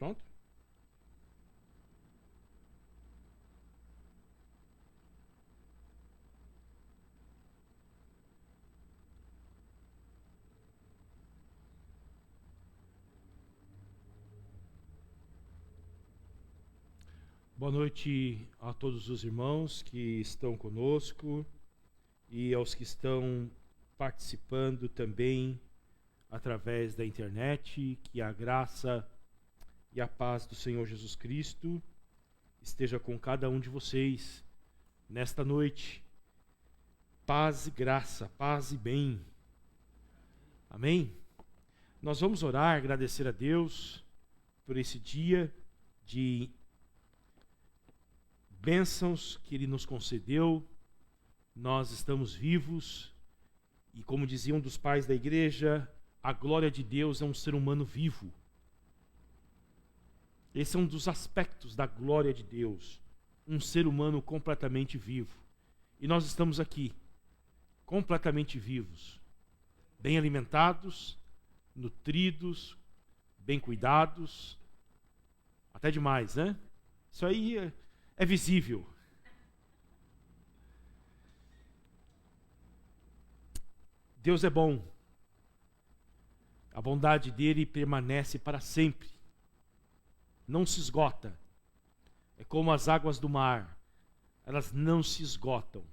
Pronto? Boa noite a todos os irmãos que estão conosco e aos que estão participando também através da internet. Que a graça e a paz do Senhor Jesus Cristo esteja com cada um de vocês nesta noite. Paz e graça, paz e bem. Amém? Nós vamos orar, agradecer a Deus por esse dia de bênçãos que Ele nos concedeu. Nós estamos vivos e, como diziam dos pais da igreja, a glória de Deus é um ser humano vivo. Esse é um dos aspectos da glória de Deus, um ser humano completamente vivo. E nós estamos aqui, completamente vivos, bem alimentados, nutridos, bem cuidados, até demais, né? Isso aí é visível. Deus é bom. A bondade dele permanece para sempre. Não se esgota. É como as águas do mar. Elas não se esgotam.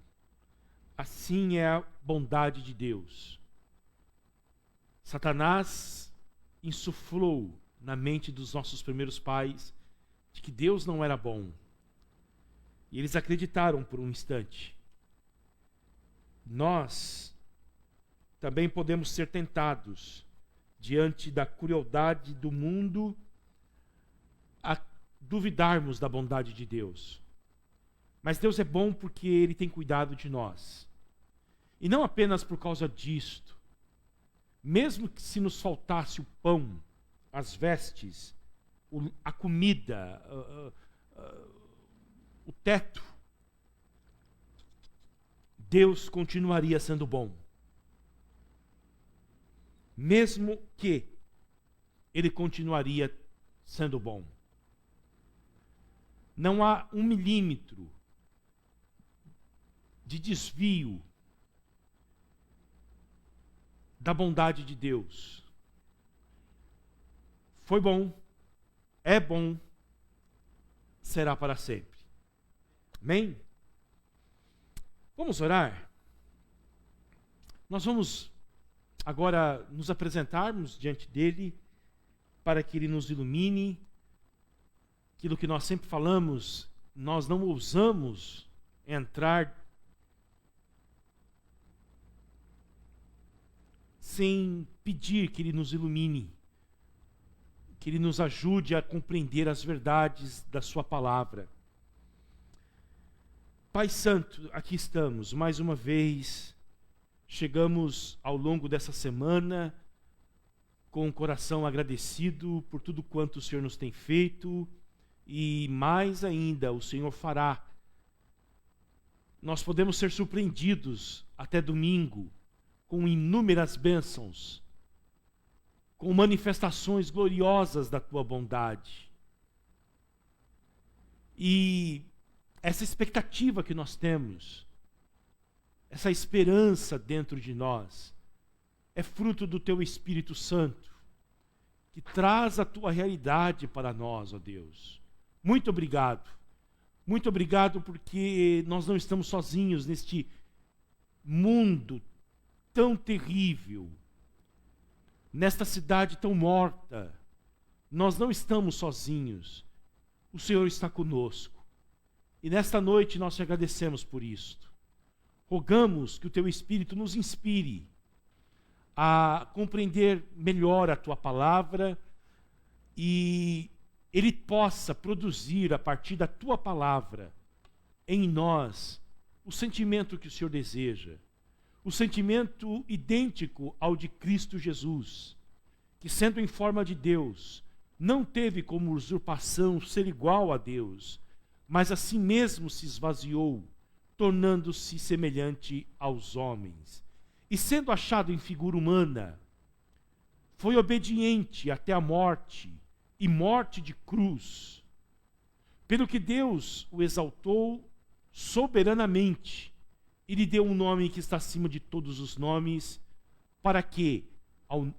Assim é a bondade de Deus. Satanás insuflou na mente dos nossos primeiros pais de que Deus não era bom. E eles acreditaram por um instante. Nós também podemos ser tentados diante da crueldade do mundo a duvidarmos da bondade de Deus. Mas Deus é bom porque Ele tem cuidado de nós. E não apenas por causa disto. Mesmo que se nos faltasse o pão, as vestes, a comida, o teto, Deus continuaria sendo bom. Mesmo que Ele continuaria sendo bom. Não há 1 milímetro de desvio da bondade de Deus. Foi bom, é bom, será para sempre. Amém? Vamos orar? Nós vamos agora nos apresentarmos diante dele para que ele nos ilumine. Aquilo que nós sempre falamos, nós não ousamos entrar sem pedir que ele nos ilumine, que ele nos ajude a compreender as verdades da sua palavra. Pai Santo, aqui estamos, mais uma vez, chegamos ao longo dessa semana com o coração agradecido por tudo quanto o Senhor nos tem feito e mais ainda o Senhor fará. Nós podemos ser surpreendidos até domingo com inúmeras bênçãos, com manifestações gloriosas da tua bondade. E essa expectativa que nós temos, essa esperança dentro de nós, é fruto do teu Espírito Santo, que traz a tua realidade para nós, ó Deus. Muito obrigado. Muito obrigado porque nós não estamos sozinhos neste mundo tão terrível, nesta cidade tão morta. Nós não estamos sozinhos. O Senhor está conosco. E nesta noite nós te agradecemos por isto. Rogamos que o teu Espírito nos inspire a compreender melhor a tua palavra e ele possa produzir a partir da tua palavra em nós o sentimento que o Senhor deseja, o sentimento idêntico ao de Cristo Jesus, que sendo em forma de Deus, não teve como usurpação ser igual a Deus, mas a si mesmo se esvaziou, tornando-se semelhante aos homens. E sendo achado em figura humana, foi obediente até a morte e morte de cruz, pelo que Deus o exaltou soberanamente e lhe deu um nome que está acima de todos os nomes, para que,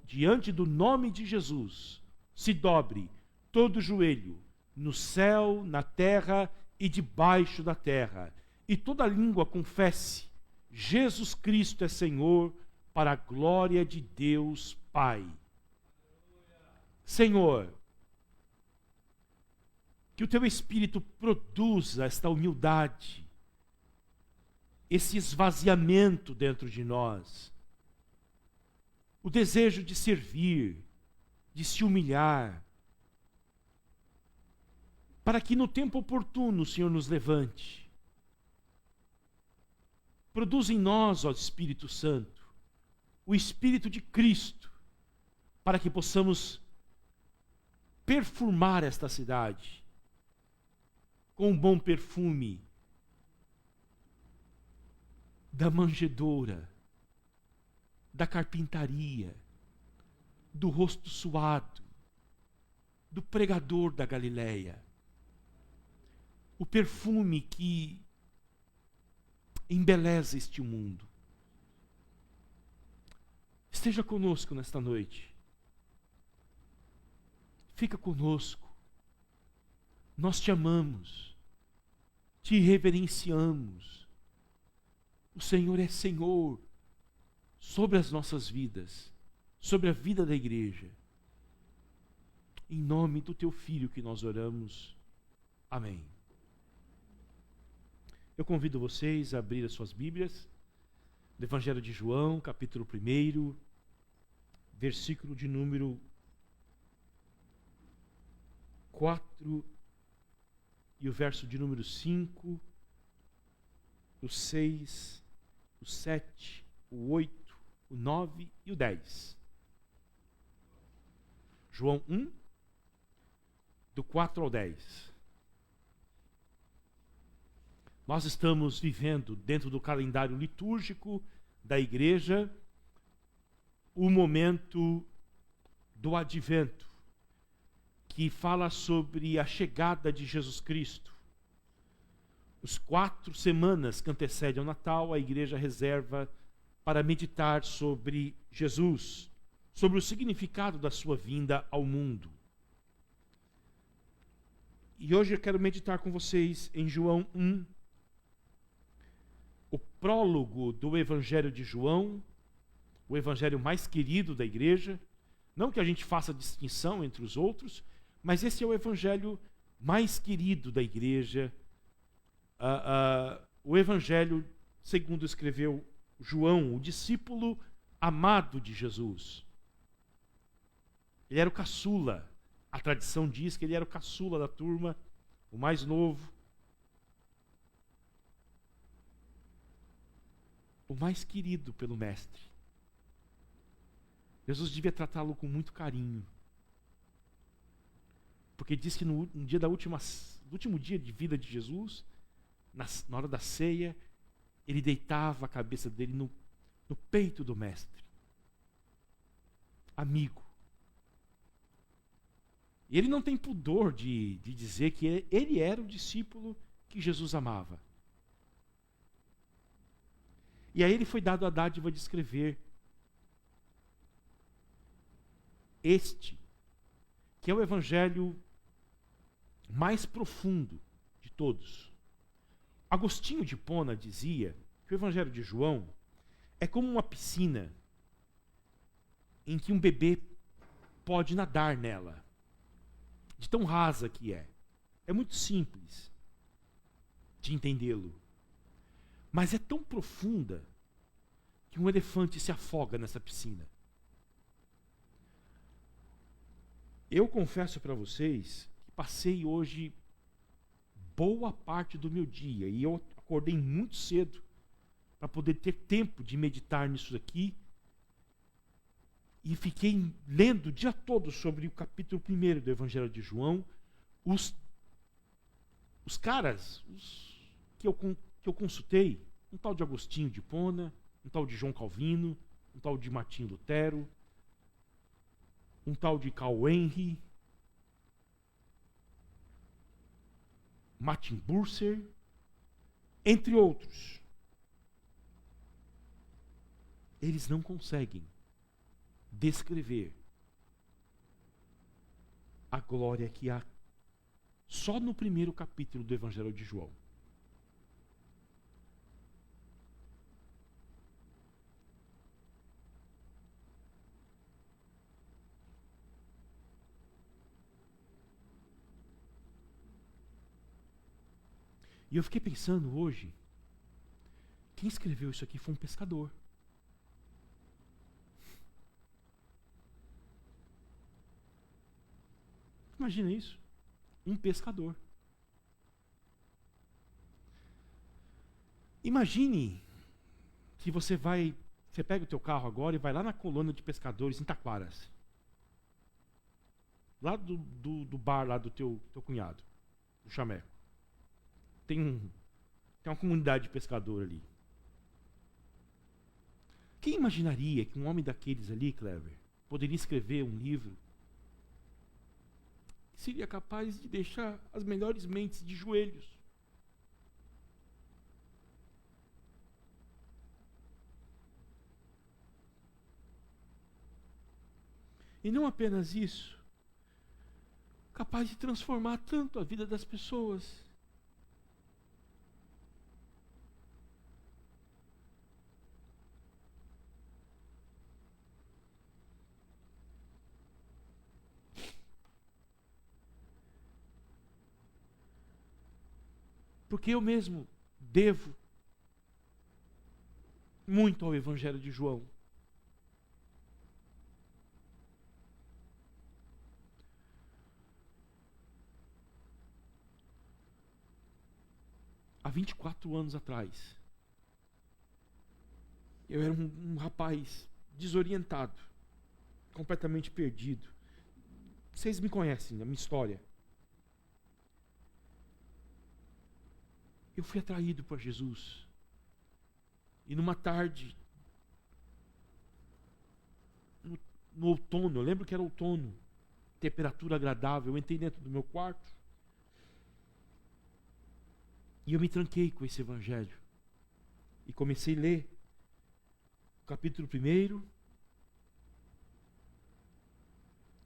diante do nome de Jesus, se dobre todo joelho, no céu, na terra e debaixo da terra, e toda língua confesse: Jesus Cristo é Senhor, para a glória de Deus Pai. Senhor, que o teu Espírito produza esta humildade, esse esvaziamento dentro de nós, o desejo de servir, de se humilhar, para que no tempo oportuno o Senhor nos levante. Produz em nós, ó Espírito Santo, o Espírito de Cristo, para que possamos perfumar esta cidade com um bom perfume da manjedoura, da carpintaria, do rosto suado, do pregador da Galileia. O perfume que embeleza este mundo. Esteja conosco nesta noite. Fica conosco. Nós te amamos, te reverenciamos. O Senhor é Senhor sobre as nossas vidas, sobre a vida da igreja. Em nome do teu Filho que nós oramos. Amém. Eu convido vocês a abrir as suas Bíblias, no Evangelho de João, capítulo 1, versículo de número 4 e o verso de número 5, o 6, o 7, o 8, o 9 e o 10. João 1, do 4 ao 10. Nós estamos vivendo, dentro do calendário litúrgico da igreja, o momento do advento, que fala sobre a chegada de Jesus Cristo. Os 4 semanas que antecedem ao Natal, a igreja reserva para meditar sobre Jesus, sobre o significado da sua vinda ao mundo. E hoje eu quero meditar com vocês em João 1, o prólogo do Evangelho de João, o evangelho mais querido da igreja. Não que a gente faça distinção entre os outros, mas esse é o evangelho mais querido da igreja. O evangelho segundo escreveu João, o discípulo amado de Jesus. Ele era o caçula. A tradição diz que ele era o caçula da turma, o mais novo. O mais querido pelo mestre. Jesus devia tratá-lo com muito carinho. Porque diz que no dia do último dia de vida de Jesus, na hora da ceia, ele deitava a cabeça dele no peito do mestre. Amigo. E ele não tem pudor de dizer que ele era o discípulo que Jesus amava. E a ele foi dado a dádiva de escrever este, que é o evangelho mais profundo de todos. Agostinho de Hipona dizia que o evangelho de João é como uma piscina em que um bebê pode nadar nela, de tão rasa que é. É muito simples de entendê-lo, mas é tão profunda que um elefante se afoga nessa piscina. Eu confesso para vocês que passei hoje boa parte do meu dia, e eu acordei muito cedo para poder ter tempo de meditar nisso aqui, e fiquei lendo o dia todo sobre o capítulo 1 do Evangelho de João. Os caras que eu consultei, um tal de Agostinho de Hipona, um tal de João Calvino, um tal de Martinho Lutero, um tal de Karl Henry, Martin Bucer, entre outros. Eles não conseguem descrever a glória que há só no primeiro capítulo do Evangelho de João. E eu fiquei pensando hoje, quem escreveu isso aqui foi um pescador. Imagina isso, um pescador. Imagine que você pega o teu carro agora e vai lá na colônia de pescadores em Taquaras. Lá do bar lá do teu cunhado, do Chameco. Tem uma comunidade de pescador ali. Quem imaginaria que um homem daqueles ali, Clever, poderia escrever um livro que seria capaz de deixar as melhores mentes de joelhos? E não apenas isso, capaz de transformar tanto a vida das pessoas. Porque eu mesmo devo muito ao Evangelho de João. Há 24 anos atrás, eu era um rapaz desorientado, completamente perdido. Vocês me conhecem, a minha história. Eu fui atraído por Jesus. E numa tarde, no outono, eu lembro que era outono, temperatura agradável, eu entrei dentro do meu quarto e eu me tranquei com esse evangelho. E comecei a ler o capítulo 1.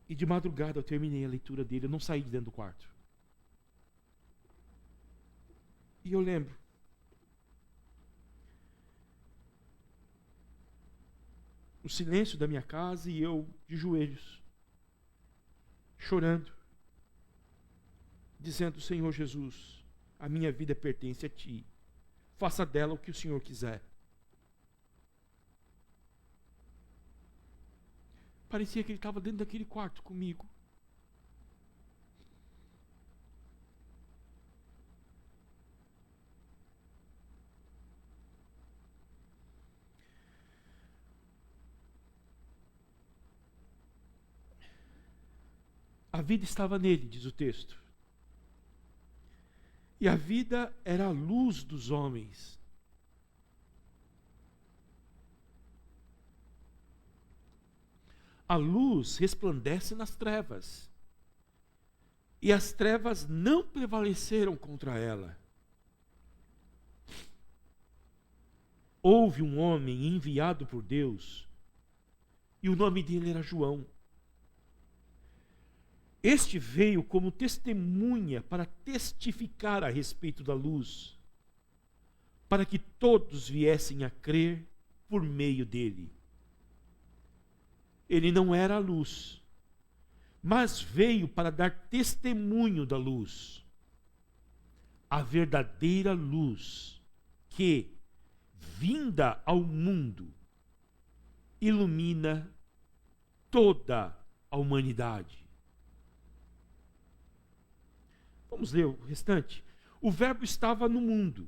E de madrugada eu terminei a leitura dele, eu não saí de dentro do quarto. E eu lembro, o silêncio da minha casa e eu de joelhos, chorando, dizendo: Senhor Jesus, a minha vida pertence a Ti, faça dela o que o Senhor quiser. Parecia que Ele estava dentro daquele quarto comigo. A vida estava nele, diz o texto. E a vida era a luz dos homens. A luz resplandece nas trevas. E as trevas não prevaleceram contra ela. Houve um homem enviado por Deus, e o nome dele era João. Este veio como testemunha para testificar a respeito da luz, para que todos viessem a crer por meio dele. Ele não era a luz, mas veio para dar testemunho da luz, a verdadeira luz que, vinda ao mundo, ilumina toda a humanidade. Vamos ler o restante. O verbo estava no mundo.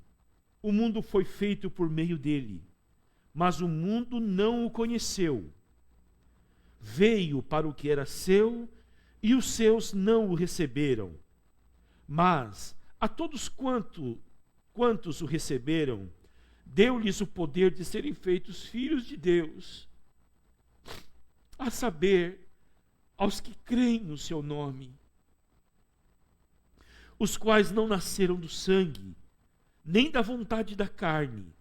O mundo foi feito por meio dele, mas o mundo não o conheceu. Veio para o que era seu, e os seus não o receberam. Mas a todos quantos o receberam, deu-lhes o poder de serem feitos filhos de Deus, a saber, aos que creem no seu nome, os quais não nasceram do sangue, nem da vontade da carne,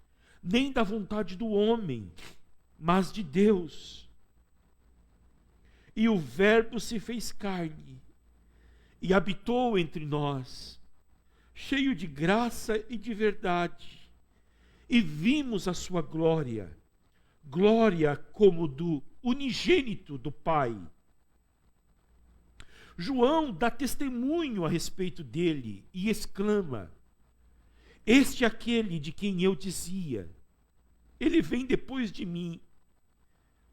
nem da vontade do homem, mas de Deus. E o Verbo se fez carne e habitou entre nós, cheio de graça e de verdade, e vimos a sua glória, glória como do unigênito do Pai. João dá testemunho a respeito dele e exclama: este é aquele de quem eu dizia, ele vem depois de mim,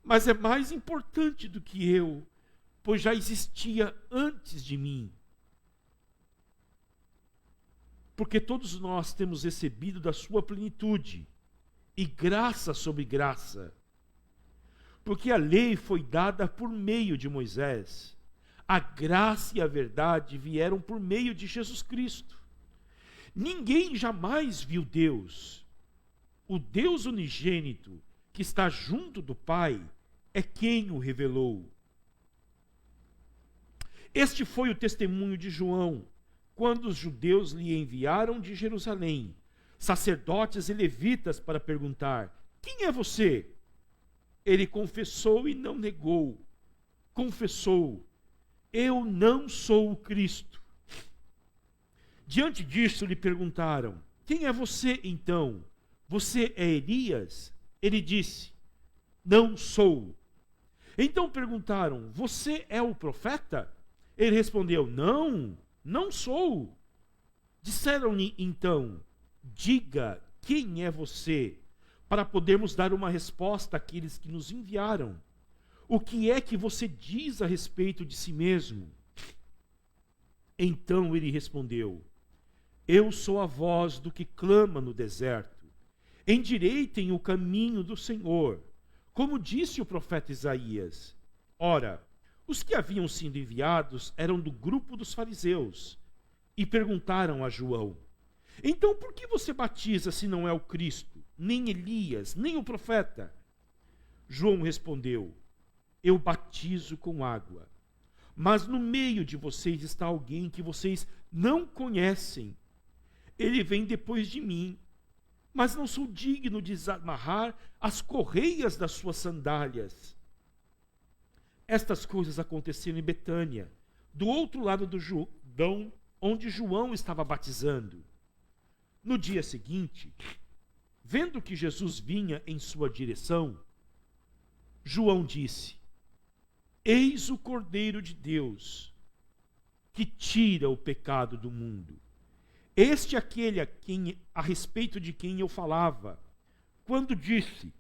mas é mais importante do que eu, pois já existia antes de mim. Porque todos nós temos recebido da sua plenitude, e graça sobre graça. Porque a lei foi dada por meio de Moisés, a graça e a verdade vieram por meio de Jesus Cristo. Ninguém jamais viu Deus. O Deus unigênito, que está junto do Pai, é quem o revelou. Este foi o testemunho de João, quando os judeus lhe enviaram de Jerusalém sacerdotes e levitas para perguntar: quem é você? Ele confessou e não negou. Confessou: eu não sou o Cristo. Diante disso lhe perguntaram: quem é você então? Você é Elias? Ele disse: não sou. Então perguntaram: você é o profeta? Ele respondeu: não, não sou. Disseram-lhe então: diga quem é você, para podermos dar uma resposta àqueles que nos enviaram. O que é que você diz a respeito de si mesmo? Então ele respondeu: eu sou a voz do que clama no deserto. Endireitem o caminho do Senhor, como disse o profeta Isaías. Ora, os que haviam sido enviados eram do grupo dos fariseus, e perguntaram a João: então por que você batiza se não é o Cristo, nem Elias, nem o profeta? João respondeu: eu batizo com água, mas no meio de vocês está alguém que vocês não conhecem. Ele vem depois de mim, mas não sou digno de desamarrar as correias das suas sandálias. Estas coisas aconteceram em Betânia, do outro lado do Jordão, onde João estava batizando. No dia seguinte, vendo que Jesus vinha em sua direção, João disse: eis o Cordeiro de Deus, que tira o pecado do mundo. Este é aquele a respeito de quem eu falava, quando disse: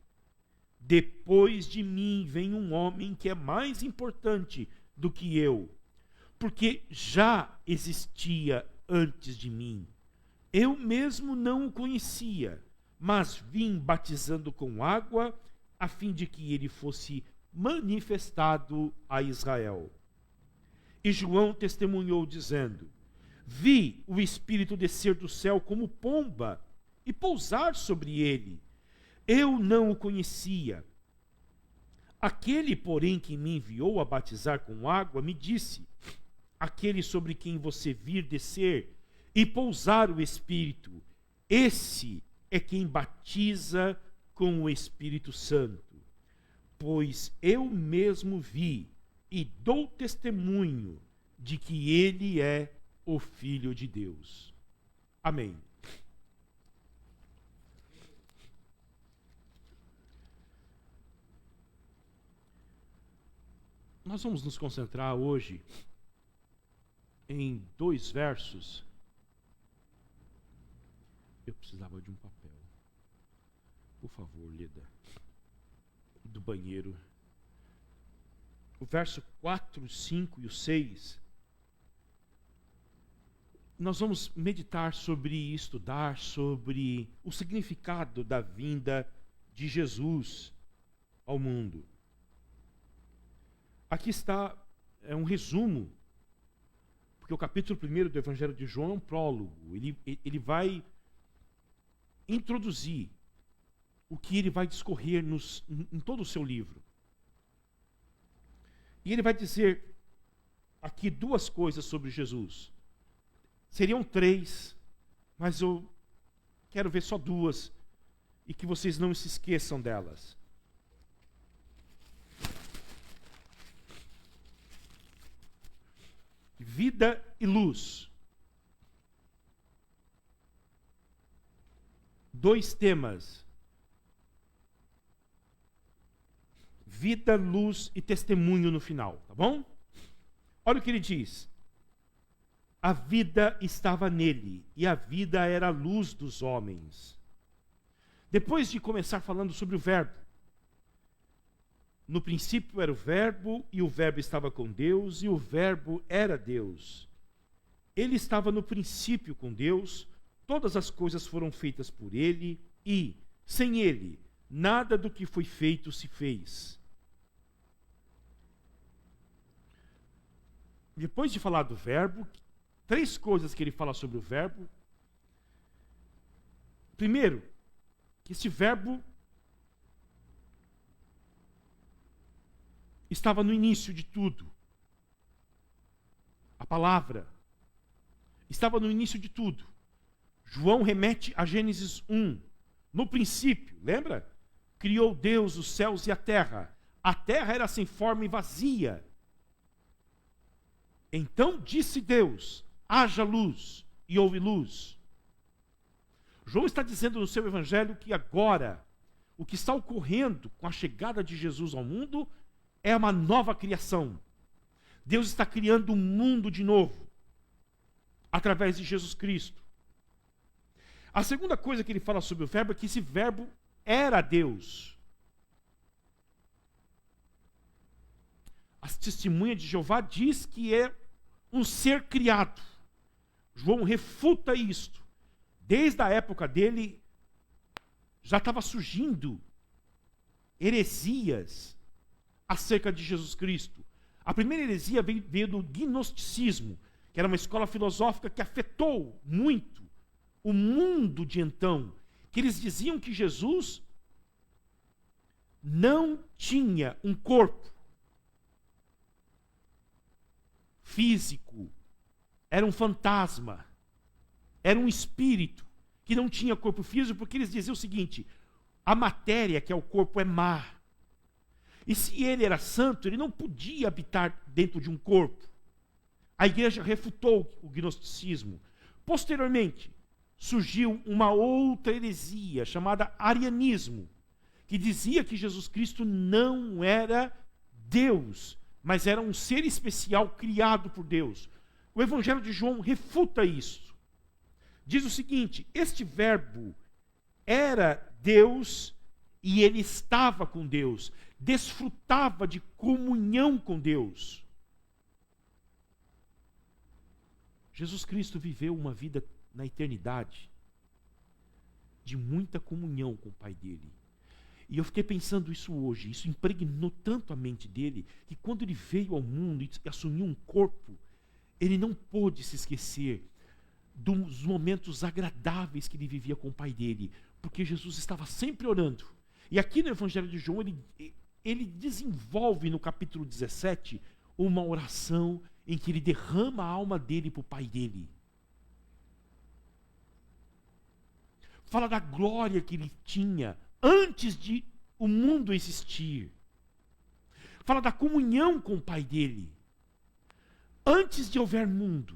depois de mim vem um homem que é mais importante do que eu, porque já existia antes de mim. Eu mesmo não o conhecia, mas vim batizando com água, a fim de que ele fosse manifestado a Israel. E João testemunhou, dizendo: vi o Espírito descer do céu como pomba e pousar sobre ele. Eu não o conhecia. Aquele, porém, que me enviou a batizar com água, me disse: aquele sobre quem você vir descer e pousar o Espírito, esse é quem batiza com o Espírito Santo. Pois eu mesmo vi e dou testemunho de que ele é o Filho de Deus. Amém. Nós vamos nos concentrar hoje em 2 versos. Eu precisava de um papel. Por favor, Leda. Do banheiro. O verso 4, 5 e o 6. Nós vamos meditar sobre e estudar sobre o significado da vinda de Jesus ao mundo. Aqui está um resumo, porque o capítulo 1 do Evangelho de João é um prólogo. Ele vai introduzir o que ele vai discorrer em todo o seu livro. E ele vai dizer aqui 2 coisas sobre Jesus. Seriam 3, mas eu quero ver só 2 e que vocês não se esqueçam delas. Vida e luz. 2 temas. Vida, luz e testemunho no final, tá bom? Olha o que ele diz. A vida estava nele, e a vida era a luz dos homens. Depois de começar falando sobre o verbo. No princípio era o verbo, e o verbo estava com Deus, e o verbo era Deus. Ele estava no princípio com Deus, todas as coisas foram feitas por ele, e, sem ele, nada do que foi feito se fez. Depois de falar do verbo, 3 coisas que ele fala sobre o verbo. Primeiro, que esse verbo estava no início de tudo. A palavra estava no início de tudo. João remete a Gênesis 1. No princípio, lembra? Criou Deus os céus e a terra. A terra era sem forma e vazia. Então disse Deus, haja luz, e houve luz. João está dizendo no seu evangelho que agora, o que está ocorrendo com a chegada de Jesus ao mundo é uma nova criação. Deus está criando um mundo de novo, através de Jesus Cristo. A segunda coisa que ele fala sobre o verbo é que esse verbo era Deus. A testemunha de Jeová diz que é um ser criado. João refuta isto. Desde a época dele, já estava surgindo heresias acerca de Jesus Cristo. A primeira heresia veio do gnosticismo, que era uma escola filosófica que afetou muito o mundo de então, que eles diziam que Jesus não tinha um corpo físico, era um fantasma, era um espírito que não tinha corpo físico, porque eles diziam o seguinte: a matéria, que é o corpo, é má. E se ele era santo, ele não podia habitar dentro de um corpo. A igreja refutou o gnosticismo. Posteriormente, surgiu uma outra heresia, chamada arianismo, que dizia que Jesus Cristo não era Deus, mas era um ser especial criado por Deus. O Evangelho de João refuta isso. Diz o seguinte: este verbo era Deus e ele estava com Deus, desfrutava de comunhão com Deus. Jesus Cristo viveu uma vida na eternidade de muita comunhão com o Pai dele. E eu fiquei pensando isso hoje, isso impregnou tanto a mente dele, que quando ele veio ao mundo e assumiu um corpo, ele não pôde se esquecer dos momentos agradáveis que ele vivia com o Pai dele, porque Jesus estava sempre orando. E aqui no Evangelho de João, ele desenvolve no capítulo 17 uma oração em que ele derrama a alma dele para o Pai dele. Fala da glória que ele tinha antes de o mundo existir. Fala da comunhão com o Pai dele. Antes de houver mundo,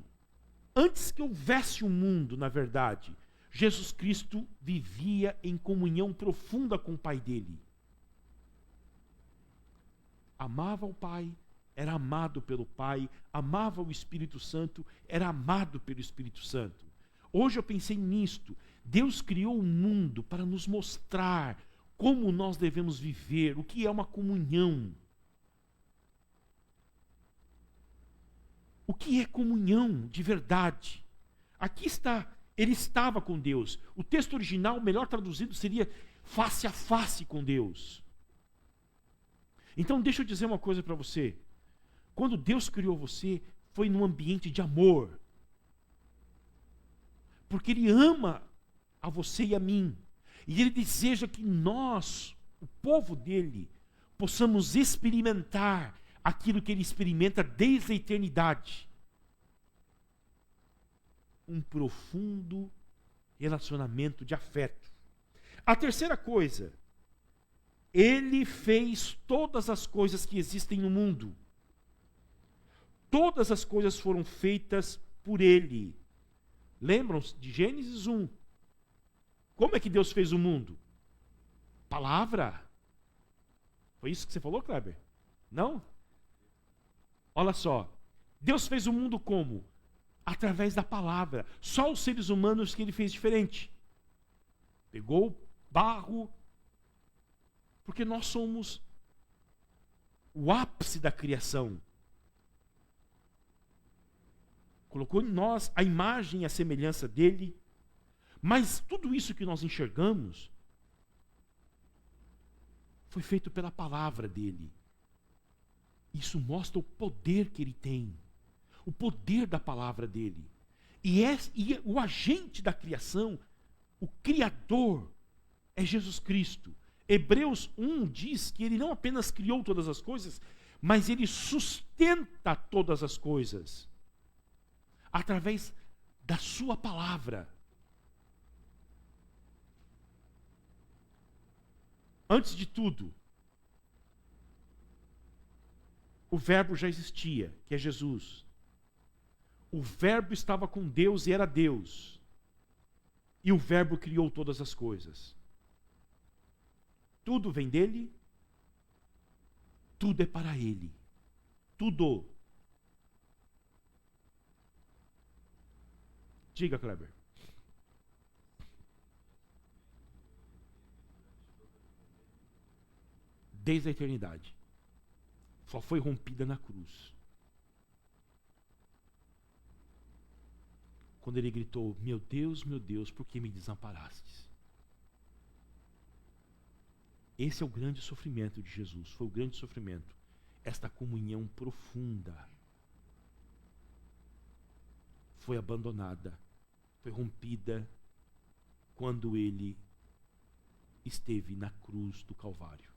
antes que houvesse um mundo, na verdade, Jesus Cristo vivia em comunhão profunda com o Pai dele. Amava o Pai, era amado pelo Pai, amava o Espírito Santo, era amado pelo Espírito Santo. Hoje eu pensei nisto. Deus criou o mundo para nos mostrar como nós devemos viver, o que é uma comunhão. O que é comunhão de verdade? Aqui está, ele estava com Deus. O texto original, melhor traduzido, seria face a face com Deus. Então deixa eu dizer uma coisa para você. Quando Deus criou você, foi num ambiente de amor. Porque Ele ama a você e a mim. E Ele deseja que nós, o povo dEle, possamos experimentar aquilo que Ele experimenta desde a eternidade. um profundo relacionamento de afeto. A terceira coisa, ele fez todas as coisas que existem no mundo. Todas as coisas foram feitas por ele. Lembram-se de Gênesis 1? Como é que Deus fez o mundo? Palavra. Foi isso que você falou, Kleber? Não? Olha só. Deus fez o mundo como? Através da palavra. Só os seres humanos que ele fez diferente. Pegou barro, porque nós somos o ápice da criação. Colocou em nós a imagem e a semelhança dele. Mas tudo isso que nós enxergamos foi feito pela palavra dele. Isso mostra o poder que ele tem. O poder da palavra dele. E o agente da criação, o Criador, é Jesus Cristo. Hebreus 1 diz que ele não apenas criou todas as coisas, mas ele sustenta todas as coisas. Através da sua palavra. Antes de tudo, o verbo já existia, que é Jesus. O verbo estava com Deus e era Deus. E o verbo criou todas as coisas. Tudo vem dele, tudo é para ele. Tudo. Diga, Kleber. Desde a eternidade. Só foi rompida na cruz. Quando ele gritou, meu Deus, por que me desamparastes? Esse é o grande sofrimento de Jesus. Foi o grande sofrimento. Esta comunhão profunda foi abandonada. Foi rompida quando ele esteve na cruz do Calvário.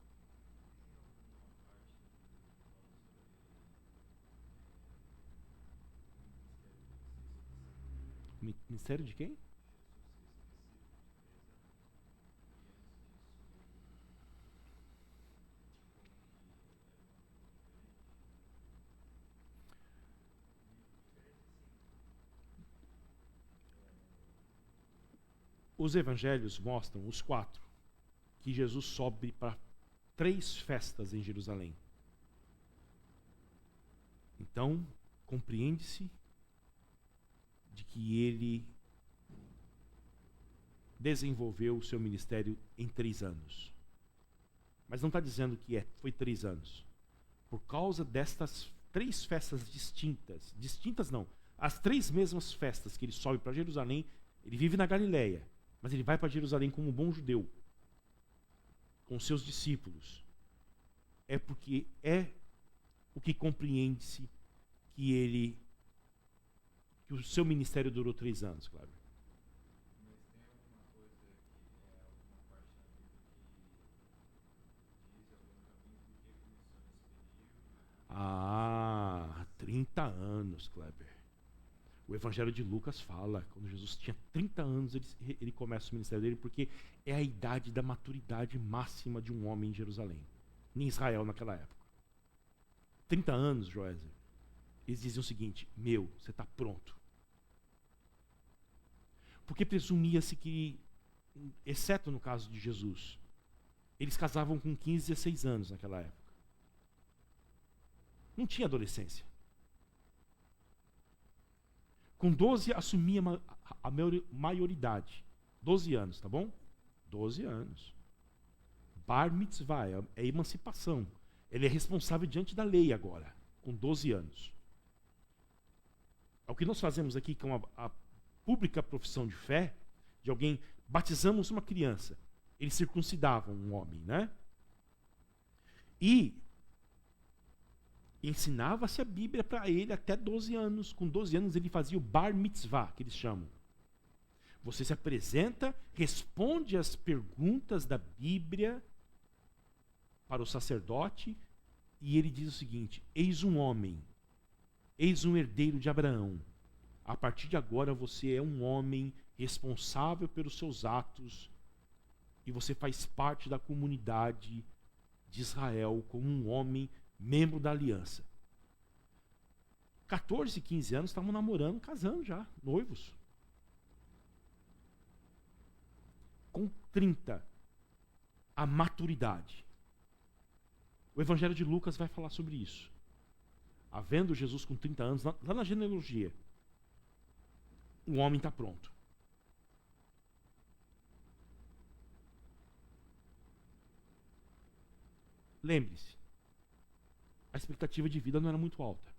Ministério de quem? Os evangelhos mostram, os 4, que Jesus sobe para 3 festas em Jerusalém. Então, compreende-se de que ele desenvolveu o seu ministério em 3 anos. Mas não está dizendo que foi 3 anos. Por causa destas 3 festas distintas não, as 3 mesmas festas que ele sobe para Jerusalém, ele vive na Galileia, mas ele vai para Jerusalém como um bom judeu, com seus discípulos. É porque é o que compreende-se que o seu ministério durou 3 anos, claro. Mas tem alguma coisa que alguma parte na Bíblia que diz algum caminho por que começou nesse período? 30 anos, Kleber. O Evangelho de Lucas fala, quando Jesus tinha 30 anos, ele começa o ministério dele, porque é a idade da maturidade máxima de um homem em Jerusalém, em Israel naquela época. 30 anos, Joézer, eles diziam o seguinte, você está pronto. Porque presumia-se que, exceto no caso de Jesus, eles casavam com 15, 16 anos naquela época. Não tinha adolescência. Com 12 assumia a maioridade. 12 anos, tá bom? 12 anos. Bar mitzvah, é emancipação. Ele é responsável diante da lei agora, com 12 anos. É o que nós fazemos aqui com a pública profissão de fé, de alguém, batizamos uma criança. Eles circuncidavam um homem, né? E ensinava-se a Bíblia para ele até 12 anos. Com 12 anos ele fazia o bar mitzvah, que eles chamam. Você se apresenta, responde às perguntas da Bíblia para o sacerdote, e ele diz o seguinte: eis um homem, eis um herdeiro de Abraão. A partir de agora você é um homem responsável pelos seus atos e você faz parte da comunidade de Israel como um homem membro da aliança. 14, 15 anos estavam namorando, casando já, noivos. Com 30, a maturidade. O Evangelho de Lucas vai falar sobre isso. Havendo Jesus com 30 anos, lá na genealogia, o homem está pronto. Lembre-se, a expectativa de vida não era muito alta.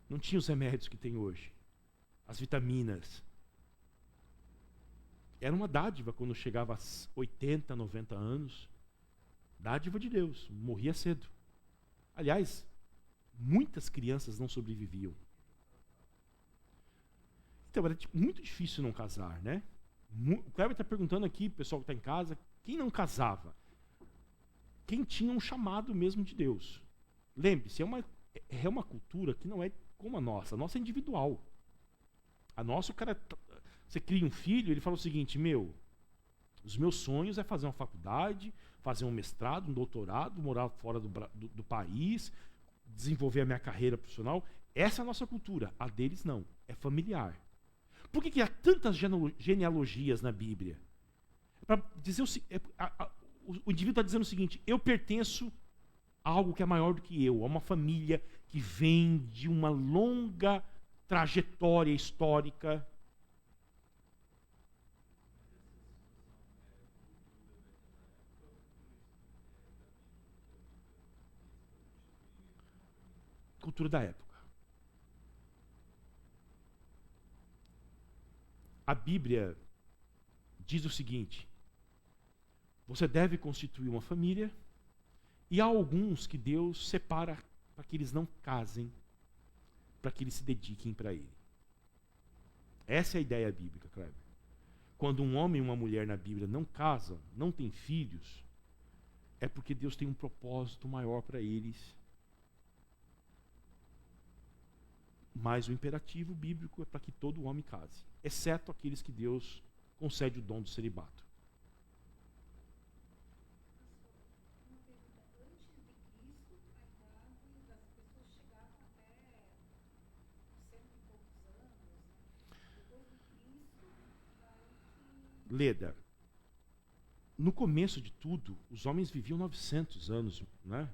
Não tinha os remédios que tem hoje, as vitaminas. Era uma dádiva quando chegava a 80, 90 anos. Dádiva de Deus, morria cedo. Aliás, muitas crianças não sobreviviam. Então era muito difícil não casar, né? O Cleber está perguntando aqui, o pessoal que está em casa, quem não casava? Quem tinha um chamado mesmo de Deus. Lembre-se, é uma cultura que não é como a nossa é individual. A nossa, você cria um filho, ele fala o seguinte, os meus sonhos é fazer uma faculdade, fazer um mestrado, um doutorado, morar fora do país, desenvolver a minha carreira profissional. Essa é a nossa cultura, a deles não, é familiar. Por que há tantas genealogias na Bíblia? Para dizer o indivíduo está dizendo o seguinte, eu pertenço a algo que é maior do que eu, a uma família que vem de uma longa trajetória histórica. Cultura da época. A Bíblia diz o seguinte: você deve constituir uma família, e há alguns que Deus separa para que eles não casem, para que eles se dediquem para Ele. Essa é a ideia bíblica, Kleber. Quando um homem e uma mulher na Bíblia não casam, não têm filhos, é porque Deus tem um propósito maior para eles. Mas o imperativo bíblico é para que todo homem case, exceto aqueles que Deus concede o dom do celibato. Leda, no começo de tudo, os homens viviam 900 anos, né?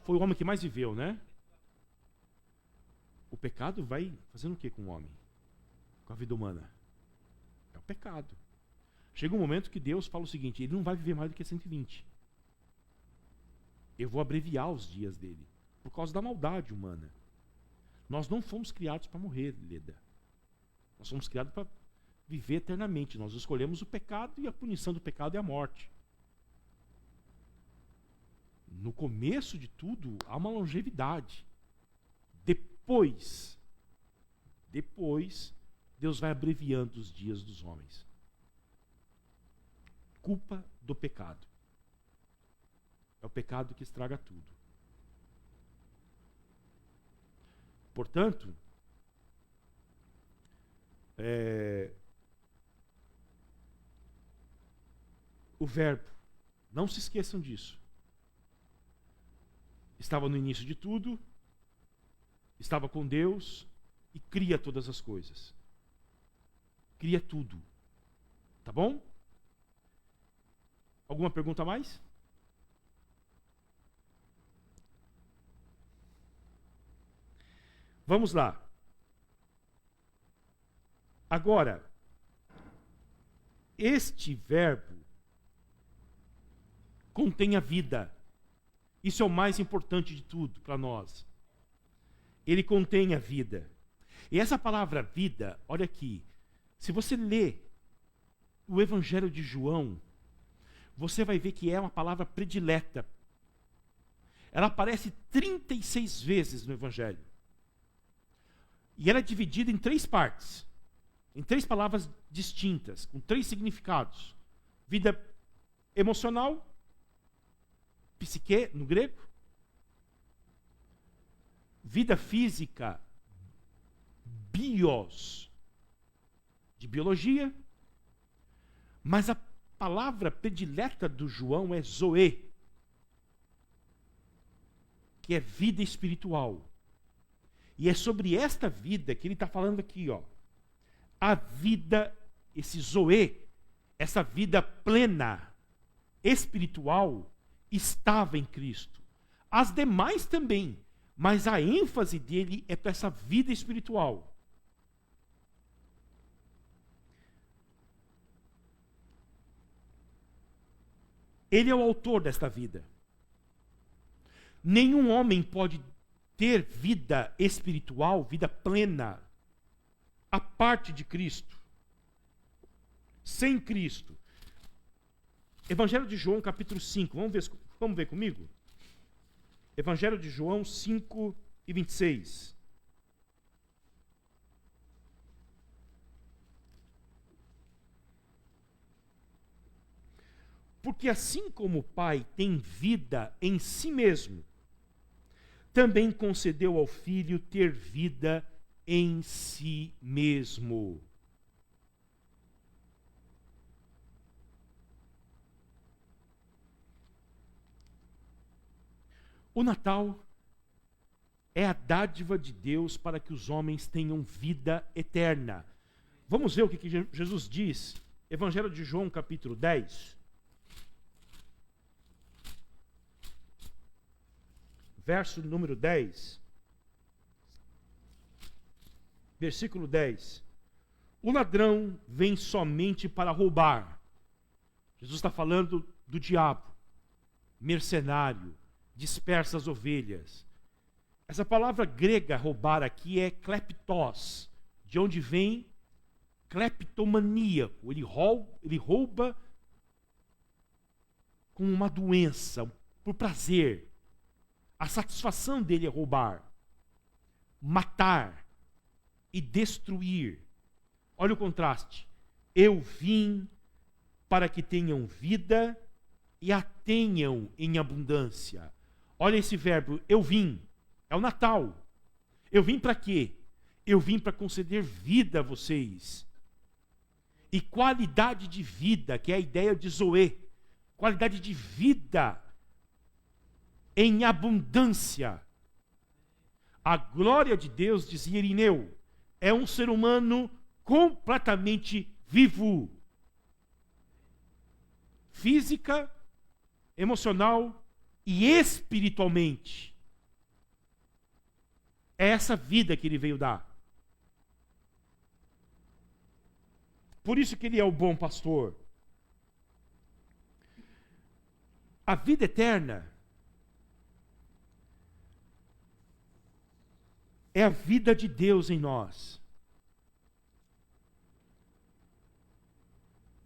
Foi o homem que mais viveu, né? O pecado vai fazendo o que com o homem? Com a vida humana? É o pecado. Chega um momento que Deus fala o seguinte, ele não vai viver mais do que 120. Eu vou abreviar os dias dele, por causa da maldade humana. Nós não fomos criados para morrer, Leda. Nós fomos criados para viver eternamente. Nós escolhemos o pecado e a punição do pecado é a morte. No começo de tudo, há uma longevidade. Depois, Deus vai abreviando os dias dos homens. Culpa do pecado. É o pecado que estraga tudo. Portanto, o verbo, não se esqueçam disso, estava no início de tudo, estava com Deus e cria todas as coisas. Cria tudo. Tá bom? Alguma pergunta a mais? Vamos lá. Agora, este verbo contém a vida. Isso é o mais importante de tudo para nós. Ele contém a vida. E essa palavra vida, olha aqui, se você lê o Evangelho de João, você vai ver que é uma palavra predileta. Ela aparece 36 vezes no Evangelho. E ela é dividida em 3 partes. Em 3 palavras distintas, com 3 significados. Vida emocional, psique, no grego, Vida física, bios, de biologia, mas a palavra predileta do João é zoe, que é vida espiritual. E é sobre esta vida que ele está falando aqui, ó. A vida, esse zoe, essa vida plena, espiritual, estava em Cristo. As demais também, mas a ênfase dele é para essa vida espiritual. Ele é o autor desta vida. Nenhum homem pode ter vida espiritual, vida plena, a parte de Cristo. Sem Cristo. Evangelho de João, capítulo 5. Vamos ver comigo? Evangelho de João 5 e 26. Porque assim como o Pai tem vida em si mesmo, também concedeu ao Filho ter vida em si mesmo. O Natal é a dádiva de Deus para que os homens tenham vida eterna. Vamos ver o que Jesus diz. Evangelho de João, capítulo 10. Verso número 10. Versículo 10. O ladrão vem somente para roubar. Jesus está falando do diabo, mercenário, dispersa as ovelhas. Essa palavra grega roubar aqui é kleptos, de onde vem kleptomaníaco. Ele rouba com uma doença, por prazer. A satisfação dele é roubar, matar e destruir. Olha o contraste. Eu vim para que tenham vida e a tenham em abundância. Olha esse verbo, eu vim. É o Natal. Eu vim para quê? Eu vim para conceder vida a vocês. E qualidade de vida, que é a ideia de zoe. Qualidade de vida em abundância. A glória de Deus, dizia Irineu, é um ser humano completamente vivo. Física, emocional e espiritualmente. É essa vida que ele veio dar. Por isso que ele é o bom pastor. A vida eterna é a vida de Deus em nós.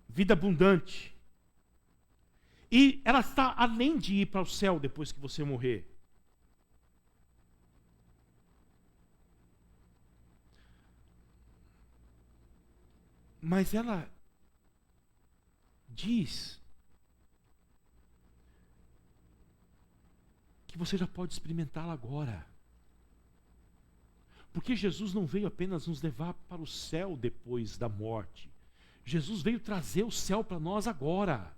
Vida abundante. E ela está além de ir para o céu depois que você morrer. Mas ela diz que você já pode experimentá-la agora. Porque Jesus não veio apenas nos levar para o céu depois da morte. Jesus veio trazer o céu para nós agora.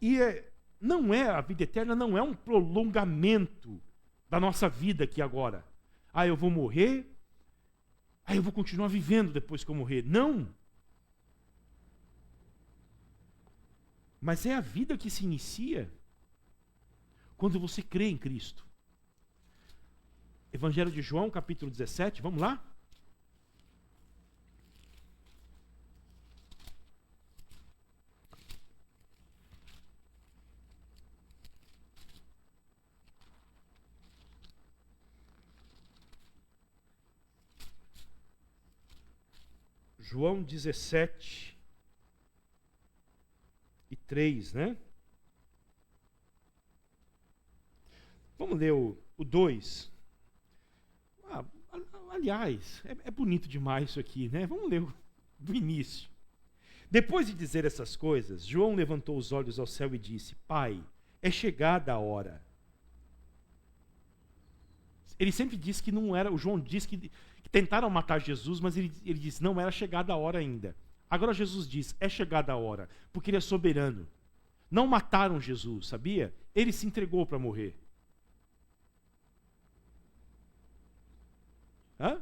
E a vida eterna não é um prolongamento da nossa vida aqui agora. Ah, eu vou morrer, eu vou continuar vivendo depois que eu morrer. Não. Mas é a vida que se inicia quando você crê em Cristo. Evangelho de João, capítulo 17, vamos lá? João 17 e 3, né? Vamos ler o 2. Aliás, é bonito demais isso aqui, né? Vamos ler do início. Depois de dizer essas coisas, João levantou os olhos ao céu e disse: Pai, é chegada a hora. Ele sempre disse que não era, o João disse que tentaram matar Jesus, mas ele disse, não era chegada a hora ainda. Agora Jesus diz, é chegada a hora, porque ele é soberano. Não mataram Jesus, sabia? Ele se entregou para morrer. Hã?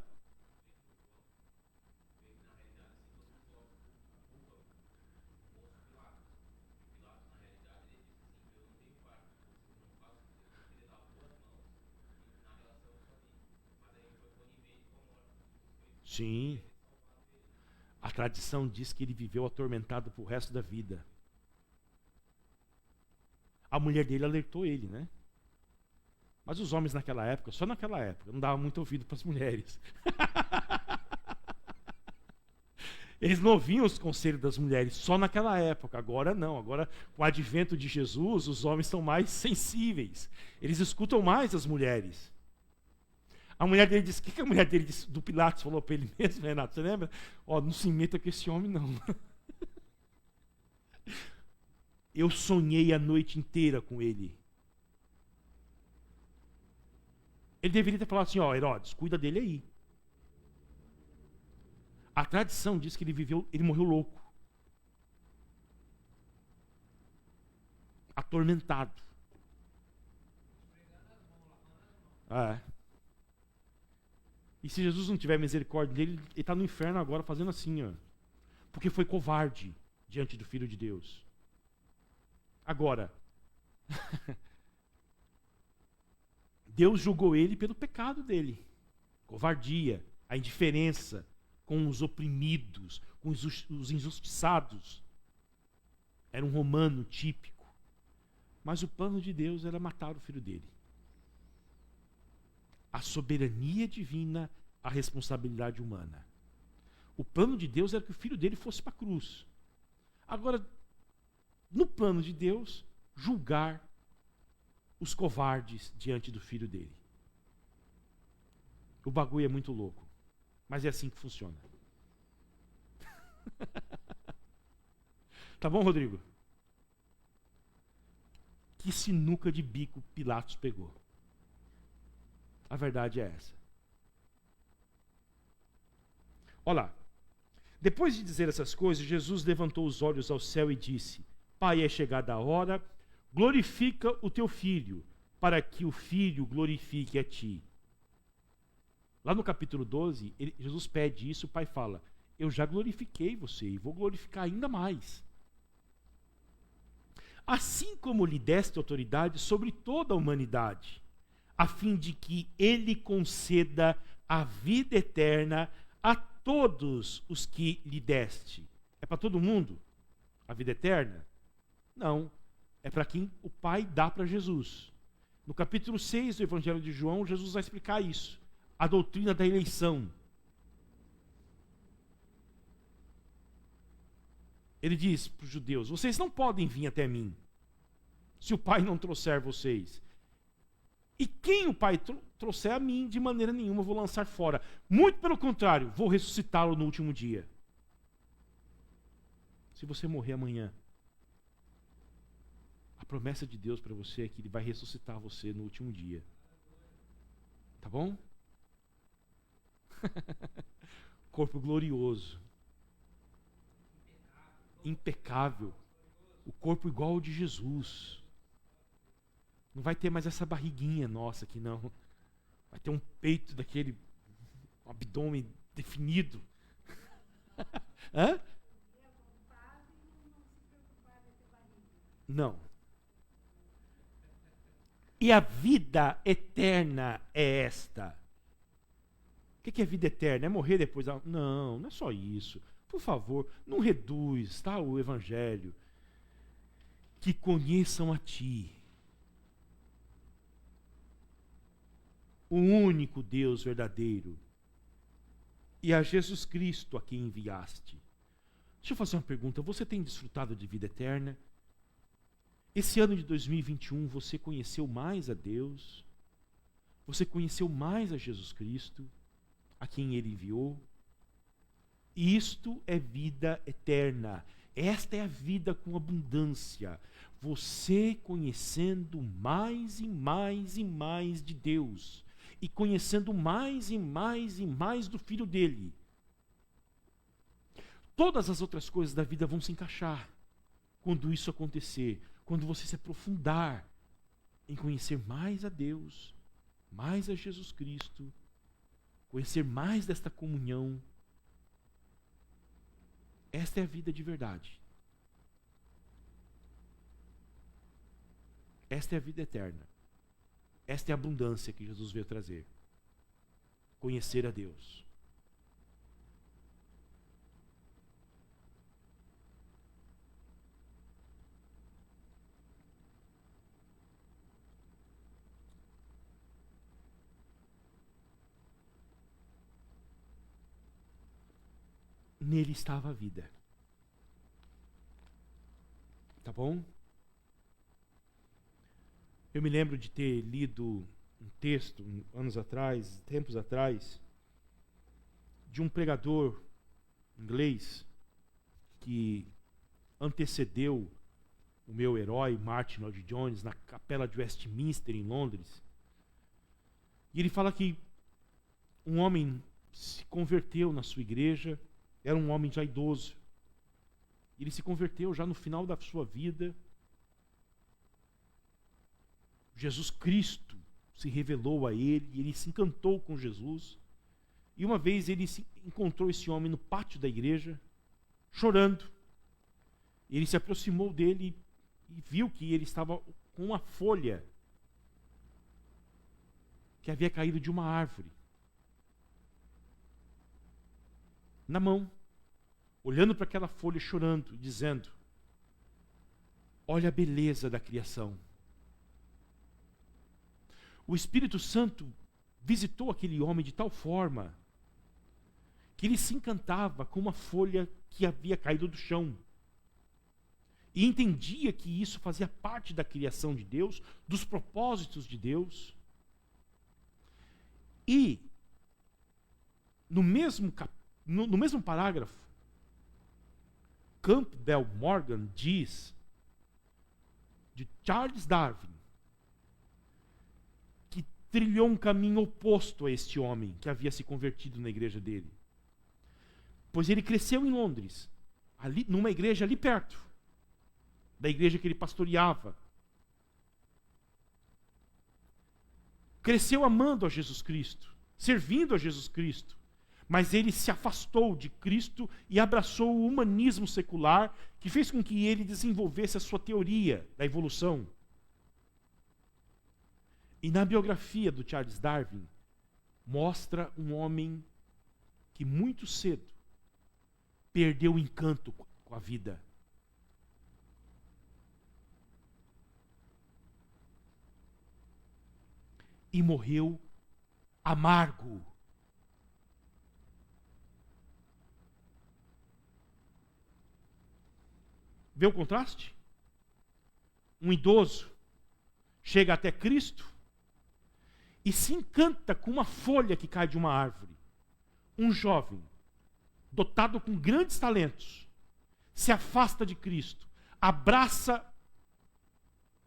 Sim. A tradição diz que ele viveu atormentado pro resto da vida. A mulher dele alertou ele, né? Mas os homens naquela época, só naquela época, não davam muito ouvido para as mulheres. Eles não ouviam os conselhos das mulheres, só naquela época. Agora não. Agora, com o advento de Jesus, os homens são mais sensíveis. Eles escutam mais as mulheres. A mulher dele disse, o que a mulher dele disse, do Pilatos falou para ele mesmo, Renato? Você lembra? Ó, não se meta com esse homem, não. Eu sonhei a noite inteira com ele. Ele deveria ter falado assim, ó, Herodes, cuida dele aí. A tradição diz que ele morreu louco. Atormentado. É. E se Jesus não tiver misericórdia dele, ele está no inferno agora fazendo assim, ó. Porque foi covarde diante do Filho de Deus. Agora, Deus julgou ele pelo pecado dele. Covardia, a indiferença com os oprimidos, com os injustiçados. Era um romano típico. Mas o plano de Deus era matar o filho dele. A soberania divina, a responsabilidade humana. O plano de Deus era que o filho dele fosse para a cruz. Agora, no plano de Deus, julgar os covardes diante do filho dele. O bagulho é muito louco, mas é assim que funciona. Tá bom, Rodrigo? Que sinuca de bico Pilatos pegou. A verdade é essa. Olha lá. Depois de dizer essas coisas, Jesus levantou os olhos ao céu e disse: Pai, é chegada a hora, glorifica o teu filho, para que o filho glorifique a ti. Lá no capítulo 12, Jesus pede isso, o pai fala: eu já glorifiquei você e vou glorificar ainda mais. Assim como lhe deste autoridade sobre toda a humanidade, a fim de que ele conceda a vida eterna a todos os que lhe deste. É para todo mundo a vida eterna? Não. É para quem o Pai dá para Jesus. No capítulo 6 do Evangelho de João, Jesus vai explicar isso. A doutrina da eleição. Ele diz para os judeus: vocês não podem vir até mim, se o Pai não trouxer vocês. E quem o Pai trouxer a mim, de maneira nenhuma vou lançar fora. Muito pelo contrário, vou ressuscitá-lo no último dia. Se você morrer amanhã, a promessa de Deus para você é que Ele vai ressuscitar você no último dia. Tá bom? Corpo glorioso. Impecável. O corpo igual ao de Jesus. Não vai ter mais essa barriguinha nossa aqui, não. Vai ter um peito daquele, um abdômen definido. Hã? Não. E a vida eterna é esta. O que é vida eterna? É morrer depois da... Não, não é só isso. Por favor, não reduz, tá, o Evangelho. Que conheçam a Ti, o único Deus verdadeiro, e a Jesus Cristo a quem enviaste. Deixa eu fazer uma pergunta. Você tem desfrutado de vida eterna? Esse ano de 2021, você conheceu mais a Deus? Você conheceu mais a Jesus Cristo, a quem Ele enviou? Isto é vida eterna. Esta é a vida com abundância. Você conhecendo mais e mais e mais de Deus. E conhecendo mais e mais e mais do Filho dele. Todas as outras coisas da vida vão se encaixar quando isso acontecer. Quando você se aprofundar em conhecer mais a Deus, mais a Jesus Cristo, conhecer mais desta comunhão. Esta é a vida de verdade. Esta é a vida eterna. Esta é a abundância que Jesus veio trazer. Conhecer a Deus. Nele estava a vida. Tá bom? Eu me lembro de ter lido um texto, tempos atrás, de um pregador inglês que antecedeu o meu herói, Martin Lloyd Jones, na capela de Westminster, em Londres. E ele fala que um homem se converteu na sua igreja, era um homem já idoso. Ele se converteu já no final da sua vida. Jesus Cristo se revelou a ele, e ele se encantou com Jesus. E uma vez ele encontrou esse homem no pátio da igreja, chorando. Ele se aproximou dele e viu que ele estava com uma folha que havia caído de uma árvore na mão, olhando para aquela folha, chorando, dizendo: olha a beleza da criação. O Espírito Santo visitou aquele homem de tal forma que ele se encantava com uma folha que havia caído do chão. E entendia que isso fazia parte da criação de Deus, dos propósitos de Deus. E, no mesmo parágrafo, Campbell Morgan diz de Charles Darwin que trilhou um caminho oposto a este homem que havia se convertido na igreja dele. Pois ele cresceu em Londres, ali, numa igreja ali perto da igreja que ele pastoreava. Cresceu amando a Jesus Cristo, servindo a Jesus Cristo. Mas ele se afastou de Cristo e abraçou o humanismo secular, que fez com que ele desenvolvesse a sua teoria da evolução. E na biografia do Charles Darwin, mostra um homem que muito cedo perdeu o encanto com a vida. E morreu amargo. Vê o contraste? Um idoso chega até Cristo e se encanta com uma folha que cai de uma árvore. Um jovem, dotado com grandes talentos, se afasta de Cristo, abraça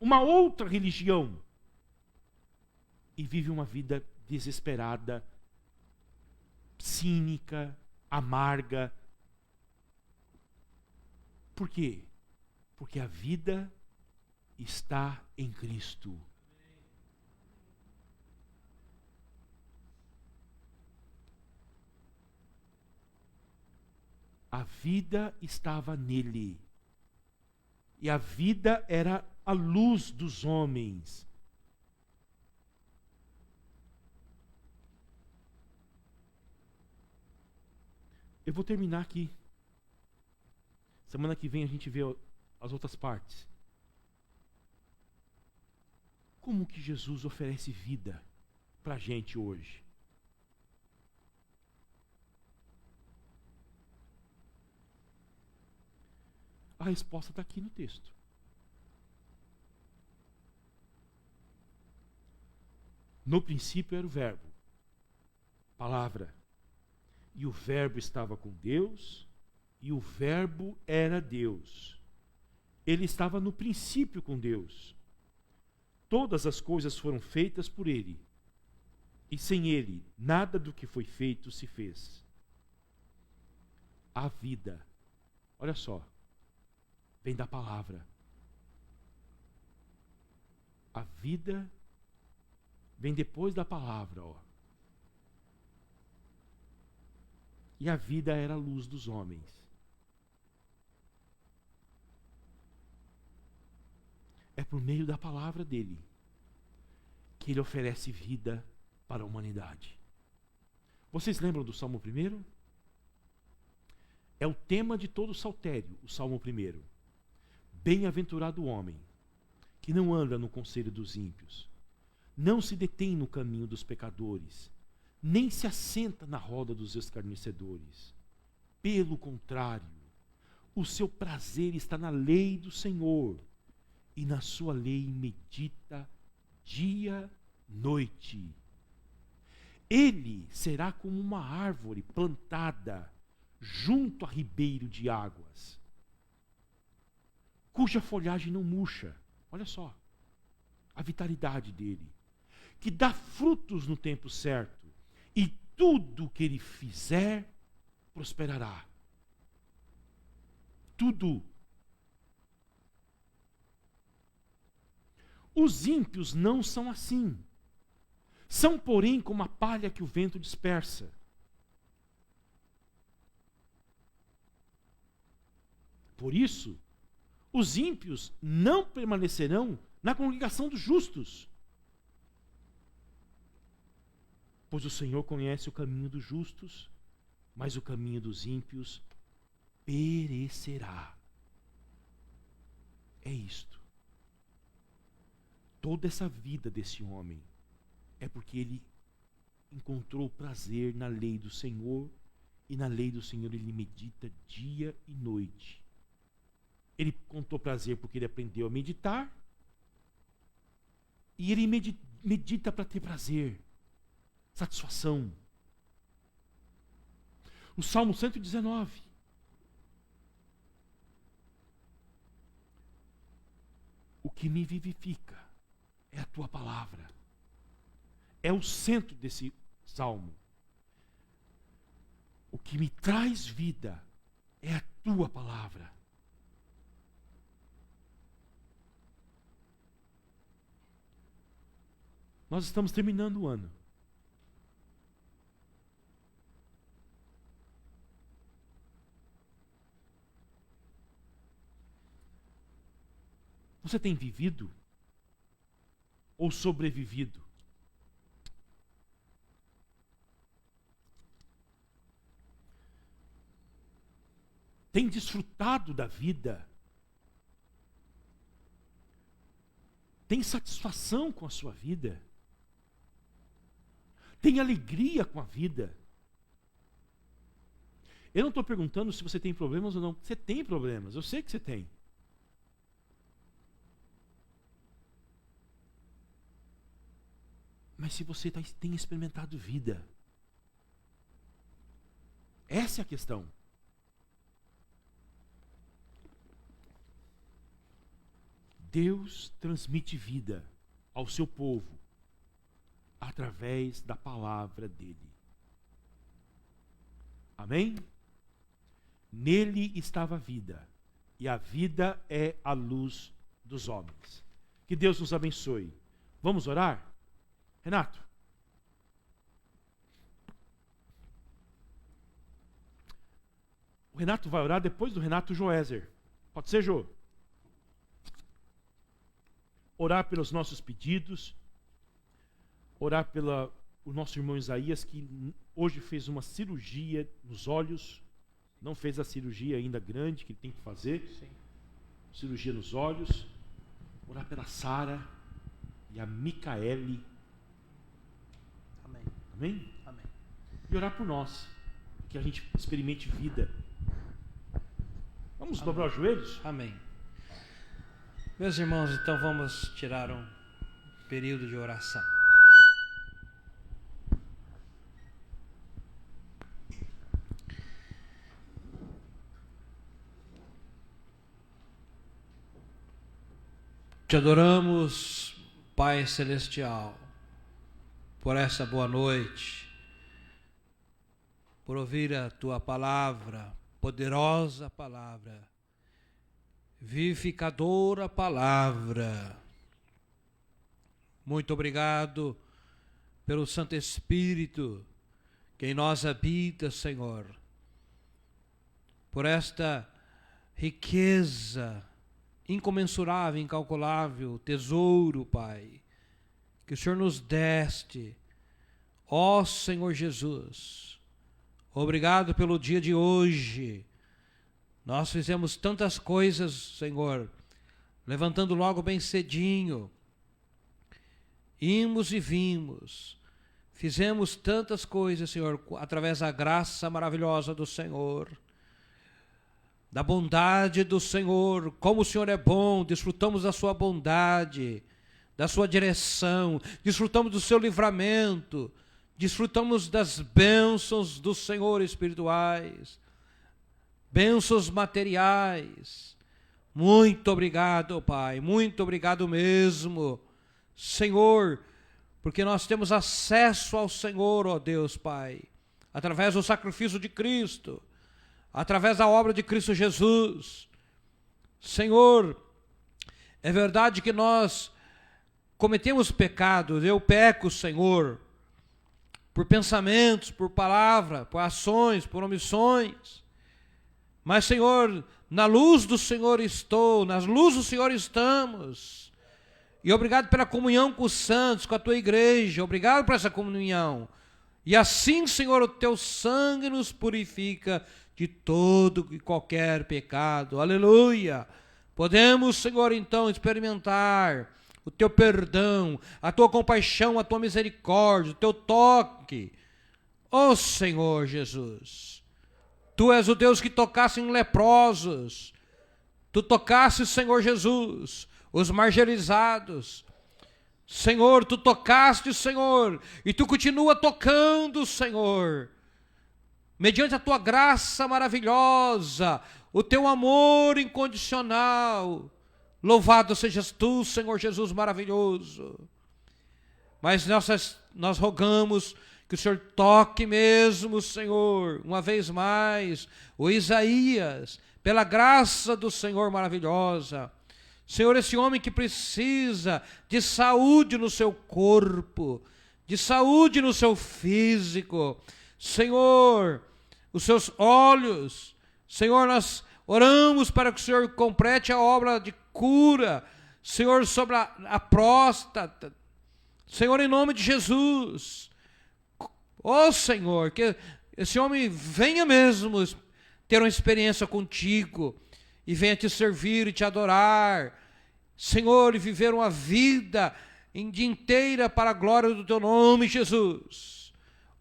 uma outra religião e vive uma vida desesperada, cínica, amarga. Por quê? Porque a vida está em Cristo. A vida estava nele. E a vida era a luz dos homens. Eu vou terminar aqui. Semana que vem a gente vê as outras partes. Como que Jesus oferece vida para a gente hoje? A resposta está aqui no texto. No princípio era o Verbo, palavra. E o Verbo estava com Deus, e o Verbo era Deus. Ele estava no princípio com Deus. Todas as coisas foram feitas por ele, e sem ele, nada do que foi feito se fez. A vida, olha só, vem da palavra. A vida vem depois da palavra, ó. E a vida era a luz dos homens. É por meio da palavra dele que ele oferece vida para a humanidade. Vocês lembram do Salmo 1? É o tema de todo o saltério, o Salmo 1. Bem-aventurado o homem que não anda no conselho dos ímpios, não se detém no caminho dos pecadores, nem se assenta na roda dos escarnecedores. Pelo contrário, o seu prazer está na lei do Senhor, e na sua lei medita dia e noite. Ele será como uma árvore plantada junto a ribeiro de águas, cuja folhagem não murcha. Olha só a vitalidade dele, que dá frutos no tempo certo, e tudo que ele fizer prosperará. Tudo. Os ímpios não são assim. São, porém, como a palha que o vento dispersa. Por isso, os ímpios não permanecerão na congregação dos justos. Pois o Senhor conhece o caminho dos justos, mas o caminho dos ímpios perecerá. É isto. Toda essa vida desse homem é porque ele encontrou prazer na lei do Senhor, e na lei do Senhor ele medita dia e noite. Ele encontrou prazer porque ele aprendeu a meditar, e ele medita para ter prazer, satisfação. O Salmo 119. O que me vivifica é a tua palavra. É o centro desse salmo. O que me traz vida é a tua palavra. Nós estamos terminando o ano. Você tem vivido ou sobrevivido? Tem desfrutado da vida? Tem satisfação com a sua vida? Tem alegria com a vida? Eu não estou perguntando se você tem problemas ou não. Você tem problemas, eu sei que você tem. Mas se você tem experimentado vida, essa é a questão. Deus transmite vida ao seu povo através da palavra dele. Amém? Nele estava a vida, e a vida é a luz dos homens. Que Deus nos abençoe. Vamos orar? Renato. O Renato vai orar depois do Renato Joézer. Pode ser, Jô? Orar pelos nossos pedidos, orar pelo nosso irmão Isaías, que hoje fez uma cirurgia nos olhos, não fez a cirurgia ainda grande que ele tem que fazer. Sim. Cirurgia nos olhos. Orar pela Sara e a Micaele. Amém. Amém? Amém. E orar por nós, que a gente experimente vida. Vamos dobrar os joelhos? Amém. Meus irmãos, então vamos tirar um período de oração. Te adoramos, Pai Celestial, por essa boa noite, por ouvir a Tua palavra, poderosa palavra, vivificadora palavra. Muito obrigado pelo Santo Espírito que em nós habita, Senhor, por esta riqueza incomensurável, incalculável, tesouro, Pai, que o Senhor nos deste, ó Senhor Jesus. Obrigado pelo dia de hoje. Nós fizemos tantas coisas, Senhor, levantando logo bem cedinho, imos e vimos, fizemos tantas coisas, Senhor, através da graça maravilhosa do Senhor, da bondade do Senhor. Como o Senhor é bom, desfrutamos da sua bondade, da sua direção, desfrutamos do seu livramento, desfrutamos das bênçãos do Senhor espirituais, bênçãos materiais. Muito obrigado, Pai, muito obrigado mesmo, Senhor, porque nós temos acesso ao Senhor, ó Deus, Pai, através do sacrifício de Cristo, através da obra de Cristo Jesus. Senhor, é verdade que nós cometemos pecados, eu peco, Senhor, por pensamentos, por palavra, por ações, por omissões, mas, Senhor, na luz do Senhor estou, nas luzes do Senhor estamos, e obrigado pela comunhão com os santos, com a Tua igreja, obrigado por essa comunhão, e assim, Senhor, o Teu sangue nos purifica de todo e qualquer pecado. Aleluia! Podemos, Senhor, então experimentar o Teu perdão, a Tua compaixão, a Tua misericórdia, o Teu toque. Ó Senhor Jesus, Tu és o Deus que tocasse em leprosos, Tu tocasse, Senhor Jesus, os marginalizados. Senhor, Tu tocaste, Senhor, e Tu continua tocando, Senhor, mediante a Tua graça maravilhosa, o Teu amor incondicional. Louvado sejas Tu, Senhor Jesus maravilhoso. Mas nós rogamos que o Senhor toque mesmo, Senhor, uma vez mais, o Isaías, pela graça do Senhor maravilhosa. Senhor, esse homem que precisa de saúde no seu corpo, de saúde no seu físico. Senhor, os seus olhos, Senhor, nós oramos para que o Senhor complete a obra de cura, Senhor, sobre a próstata, Senhor, em nome de Jesus. Ó Senhor, que esse homem venha mesmo ter uma experiência contigo, e venha te servir e te adorar, Senhor, e viver uma vida inteira para a glória do Teu nome, Jesus.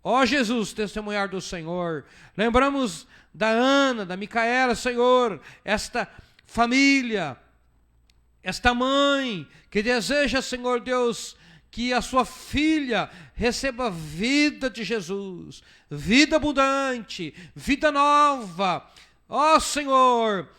Ó Jesus, testemunhar do Senhor. Lembramos da Ana, da Micaela, Senhor, esta família, esta mãe que deseja, Senhor Deus, que a sua filha receba vida de Jesus, vida abundante, vida nova. Ó Senhor,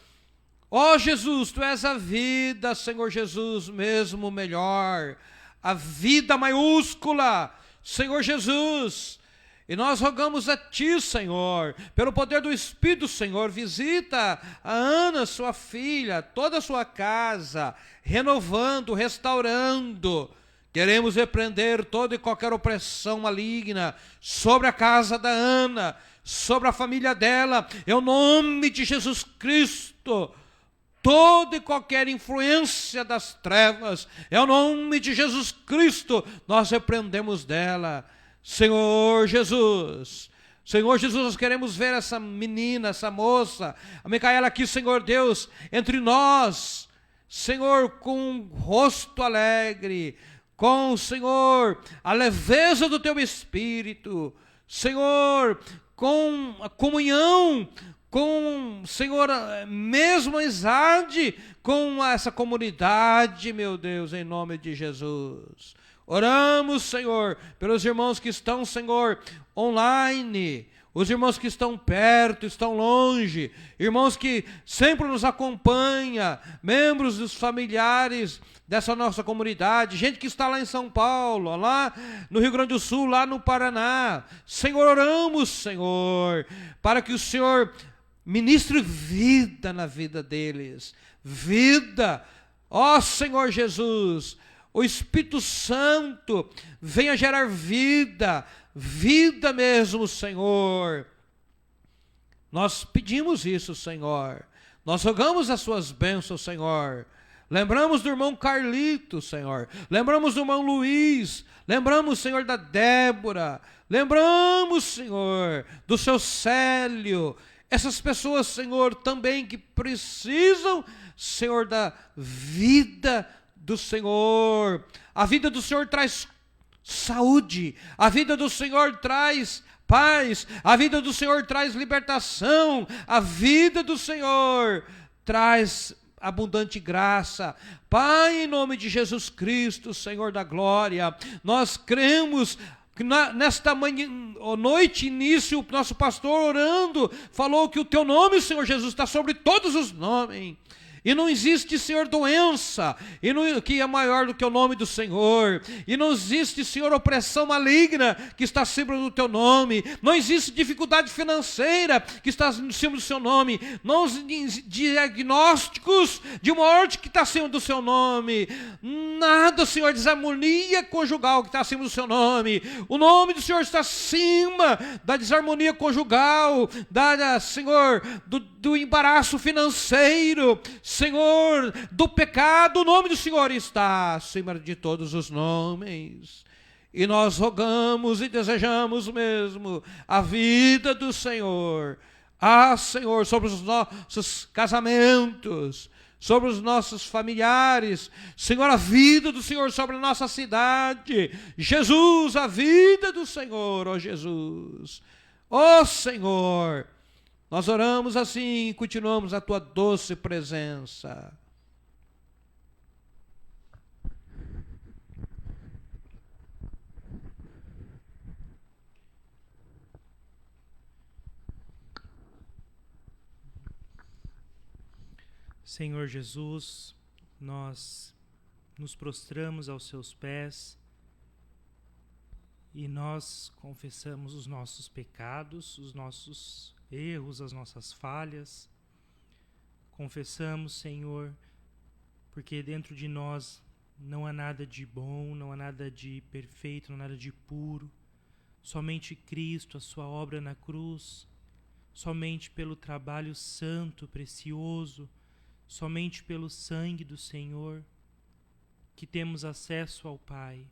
ó Jesus, Tu és a vida, Senhor Jesus, mesmo melhor, a vida maiúscula, Senhor Jesus. E nós rogamos a Ti, Senhor, pelo poder do Espírito, Senhor, visita a Ana, sua filha, toda a sua casa, renovando, restaurando. Queremos repreender toda e qualquer opressão maligna sobre a casa da Ana, sobre a família dela, em nome de Jesus Cristo. Toda e qualquer influência das trevas, em nome de Jesus Cristo, nós repreendemos dela. Senhor Jesus, nós queremos ver essa menina, essa moça, a Micaela aqui, Senhor Deus, entre nós, Senhor, com um rosto alegre, com, Senhor, a leveza do Teu Espírito, Senhor, com a comunhão, com, Senhor, mesmo amizade com essa comunidade, meu Deus, em nome de Jesus. Oramos, Senhor, pelos irmãos que estão, Senhor, online, os irmãos que estão perto, estão longe, irmãos que sempre nos acompanham, membros dos familiares dessa nossa comunidade, gente que está lá em São Paulo, lá no Rio Grande do Sul, lá no Paraná. Senhor, oramos, Senhor, para que o Senhor ministre vida na vida deles, vida, ó Senhor Jesus, o Espírito Santo venha gerar vida, vida mesmo, Senhor. Nós pedimos isso, Senhor. Nós rogamos as suas bênçãos, Senhor. Lembramos do irmão Carlito, Senhor. Lembramos do irmão Luiz. Lembramos, Senhor, da Débora. Lembramos, Senhor, do seu Célio. Essas pessoas, Senhor, também que precisam, Senhor, da vida do Senhor. A vida do Senhor traz saúde, a vida do Senhor traz paz, a vida do Senhor traz libertação, a vida do Senhor traz abundante graça. Pai, em nome de Jesus Cristo, Senhor da glória, nós cremos que nesta manhã, noite, início, o nosso pastor orando, falou que o teu nome, Senhor Jesus, está sobre todos os nomes. E não existe, Senhor, doença, que é maior do que o nome do Senhor. E não existe, Senhor, opressão maligna que está acima do teu nome. Não existe dificuldade financeira que está acima do seu nome. Não existe diagnósticos de morte que está acima do seu nome. Nada, Senhor, desarmonia conjugal que está acima do seu nome. O nome do Senhor está acima da desarmonia conjugal, Senhor, do embaraço financeiro, Senhor, do pecado. O nome do Senhor está acima de todos os nomes. E nós rogamos e desejamos mesmo a vida do Senhor. Ah, Senhor, sobre os nossos casamentos, sobre os nossos familiares. Senhor, a vida do Senhor sobre a nossa cidade. Jesus, a vida do Senhor, ó Jesus. Ó Senhor, nós oramos assim e continuamos a tua doce presença. Senhor Jesus, nós nos prostramos aos seus pés e nós confessamos os nossos pecados, os nossos erros, as nossas falhas. Confessamos, Senhor, porque dentro de nós não há nada de bom, não há nada de perfeito, não há nada de puro. Somente Cristo, a sua obra na cruz, somente pelo trabalho santo, precioso, somente pelo sangue do Senhor, que temos acesso ao Pai.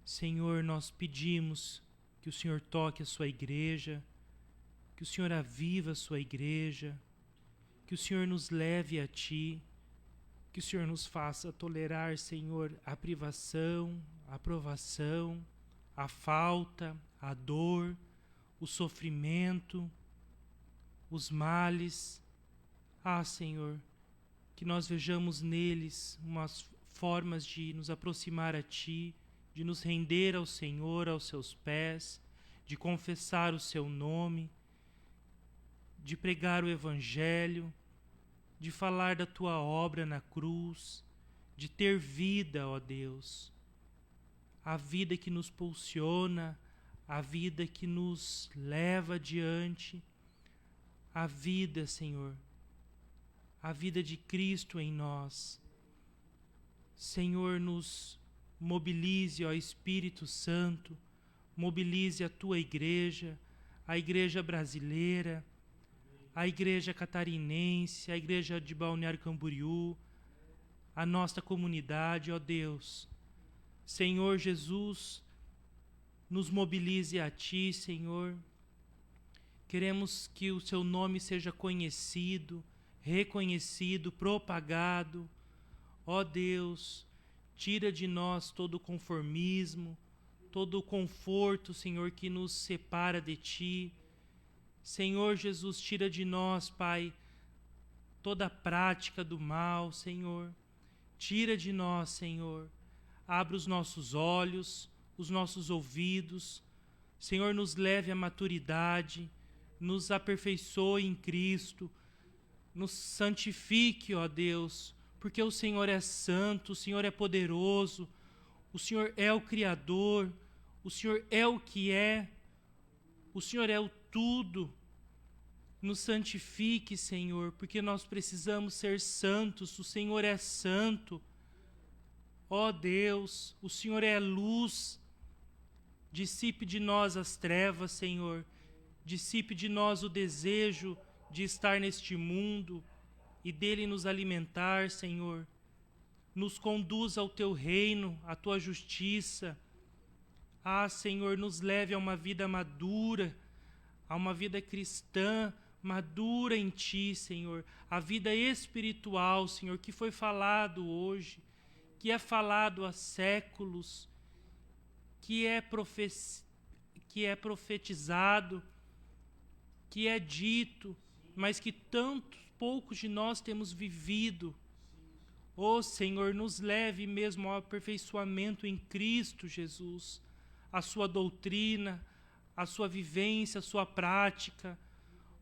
Senhor, nós pedimos que o Senhor toque a sua igreja, que o Senhor aviva a sua igreja, que o Senhor nos leve a Ti, que o Senhor nos faça tolerar, Senhor, a privação, a provação, a falta, a dor, o sofrimento, os males. Ah, Senhor, que nós vejamos neles umas formas de nos aproximar a Ti, de nos render ao Senhor, aos Seus pés, de confessar o Seu nome, de pregar o Evangelho, de falar da Tua obra na cruz, de ter vida, ó Deus, a vida que nos pulsiona, a vida que nos leva adiante, a vida, Senhor, a vida de Cristo em nós. Senhor, nos mobilize, ó Espírito Santo, mobilize a Tua igreja, a igreja brasileira, a igreja catarinense, a igreja de Balneário Camboriú, a nossa comunidade, ó Deus. Senhor Jesus, nos mobilize a Ti, Senhor. Queremos que o Seu nome seja conhecido, reconhecido, propagado. Ó Deus, tira de nós todo o conformismo, todo o conforto, Senhor, que nos separa de Ti. Senhor Jesus, tira de nós, Pai, toda a prática do mal, Senhor. Tira de nós, Senhor. Abra os nossos olhos, os nossos ouvidos. Senhor, nos leve à maturidade, nos aperfeiçoe em Cristo, nos santifique, ó Deus, porque o Senhor é santo, o Senhor é poderoso, o Senhor é o Criador, o Senhor é o que é, o Senhor é o tudo. Nos santifique, Senhor, porque nós precisamos ser santos, o Senhor é santo. Ó Deus, o Senhor é luz. Dissipe de nós as trevas, Senhor. Dissipe de nós o desejo de estar neste mundo e dele nos alimentar, Senhor. Nos conduz ao teu reino, à tua justiça. Ah, Senhor, nos leve a uma vida madura, a uma vida cristã madura em ti, Senhor. A vida espiritual, Senhor, que foi falado hoje, que é falado há séculos, que é profetizado, que é dito, mas que tantos poucos de nós temos vivido. Ó Senhor, nos leve mesmo ao aperfeiçoamento em Cristo Jesus, a sua doutrina, a sua vivência, a sua prática.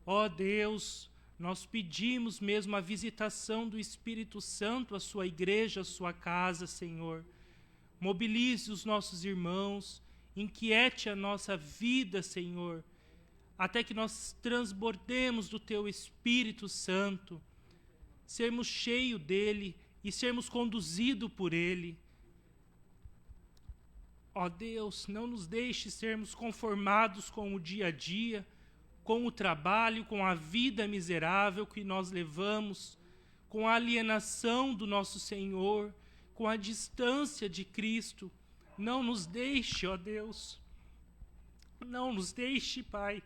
Ó Deus, nós pedimos mesmo a visitação do Espírito Santo à sua igreja, à sua casa, Senhor. Mobilize os nossos irmãos, inquiete a nossa vida, Senhor, até que nós transbordemos do Teu Espírito Santo, sermos cheios dEle e sermos conduzidos por Ele. Ó Deus, não nos deixe sermos conformados com o dia a dia, com o trabalho, com a vida miserável que nós levamos, com a alienação do nosso Senhor, com a distância de Cristo. Não nos deixe, ó Deus, não nos deixe, Pai,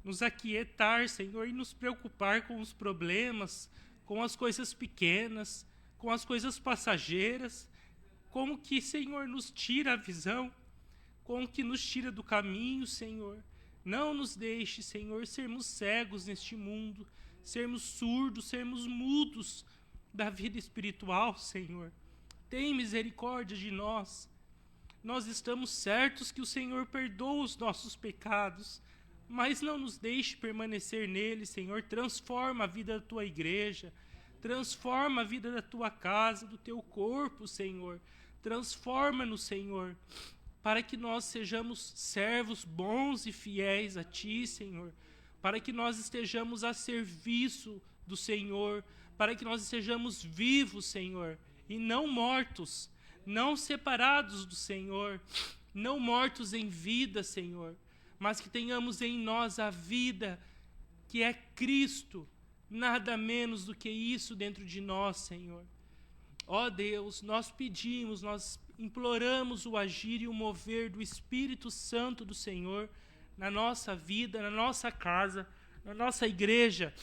nos aquietar, Senhor, e nos preocupar com os problemas, com as coisas pequenas, com as coisas passageiras, como que, Senhor, nos tira a visão, como que nos tira do caminho, Senhor. Não nos deixe, Senhor, sermos cegos neste mundo, sermos surdos, sermos mudos da vida espiritual, Senhor. Tem misericórdia de nós. Nós estamos certos que o Senhor perdoa os nossos pecados, mas não nos deixe permanecer nele, Senhor. Transforma a vida da tua igreja, transforma a vida da tua casa, do teu corpo, Senhor. Transforma-nos, Senhor, para que nós sejamos servos bons e fiéis a Ti, Senhor, para que nós estejamos a serviço do Senhor, para que nós estejamos vivos, Senhor, e não mortos, não separados do Senhor, não mortos em vida, Senhor, mas que tenhamos em nós a vida que é Cristo, nada menos do que isso dentro de nós, Senhor. Ó Deus, nós pedimos, nós imploramos o agir e o mover do Espírito Santo do Senhor na nossa vida, na nossa casa, na nossa igreja,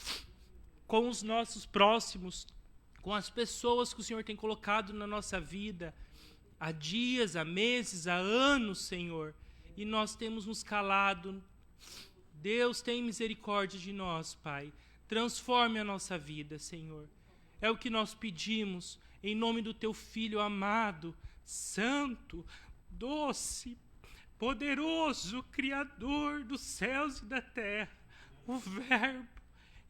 com os nossos próximos, com as pessoas que o Senhor tem colocado na nossa vida, há dias, há meses, há anos, Senhor, e nós temos nos calado. Deus, tem misericórdia de nós, Pai. Transforme a nossa vida, Senhor. É o que nós pedimos, em nome do Teu Filho amado, santo, doce, poderoso, Criador dos céus e da terra, o Verbo.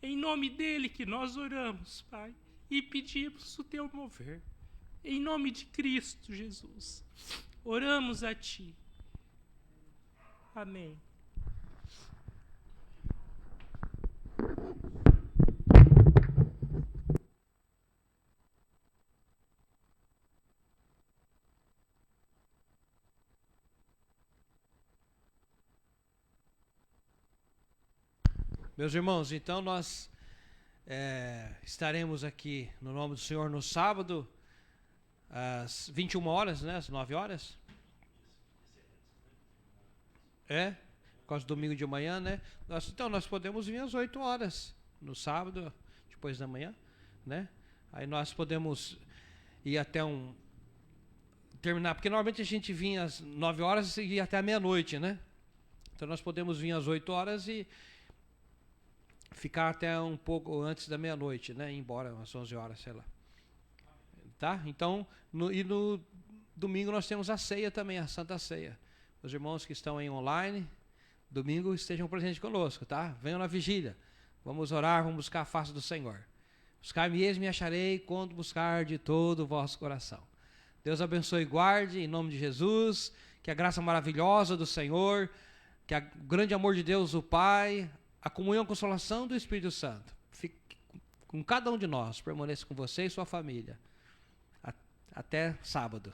Em nome dEle que nós oramos, Pai, e pedimos o Teu mover. Em nome de Cristo Jesus, oramos a Ti. Amém. Meus irmãos, então nós estaremos aqui no nome do Senhor no sábado, às 21 horas, né? Às 9 horas. Por causa do domingo de manhã, né? Então nós podemos vir às 8 horas no sábado, depois da manhã, né? Aí nós podemos ir até terminar, porque normalmente a gente vinha às 9 horas e ia até a meia-noite, né? Então nós podemos vir às 8 horas e ficar até um pouco antes da meia-noite, né? Ir embora às 11 horas, sei lá. Tá? Então, no domingo nós temos a ceia também, a Santa Ceia. Os irmãos que estão aí online, domingo estejam presentes conosco, tá? Venham na vigília. Vamos orar, vamos buscar a face do Senhor. Buscar-me eis, me acharei, quando buscar de todo o vosso coração. Deus abençoe e guarde, em nome de Jesus, que a graça maravilhosa do Senhor, que o grande amor de Deus, o Pai, a comunhão e a consolação do Espírito Santo, fique com cada um de nós, permaneça com você e sua família. Até sábado.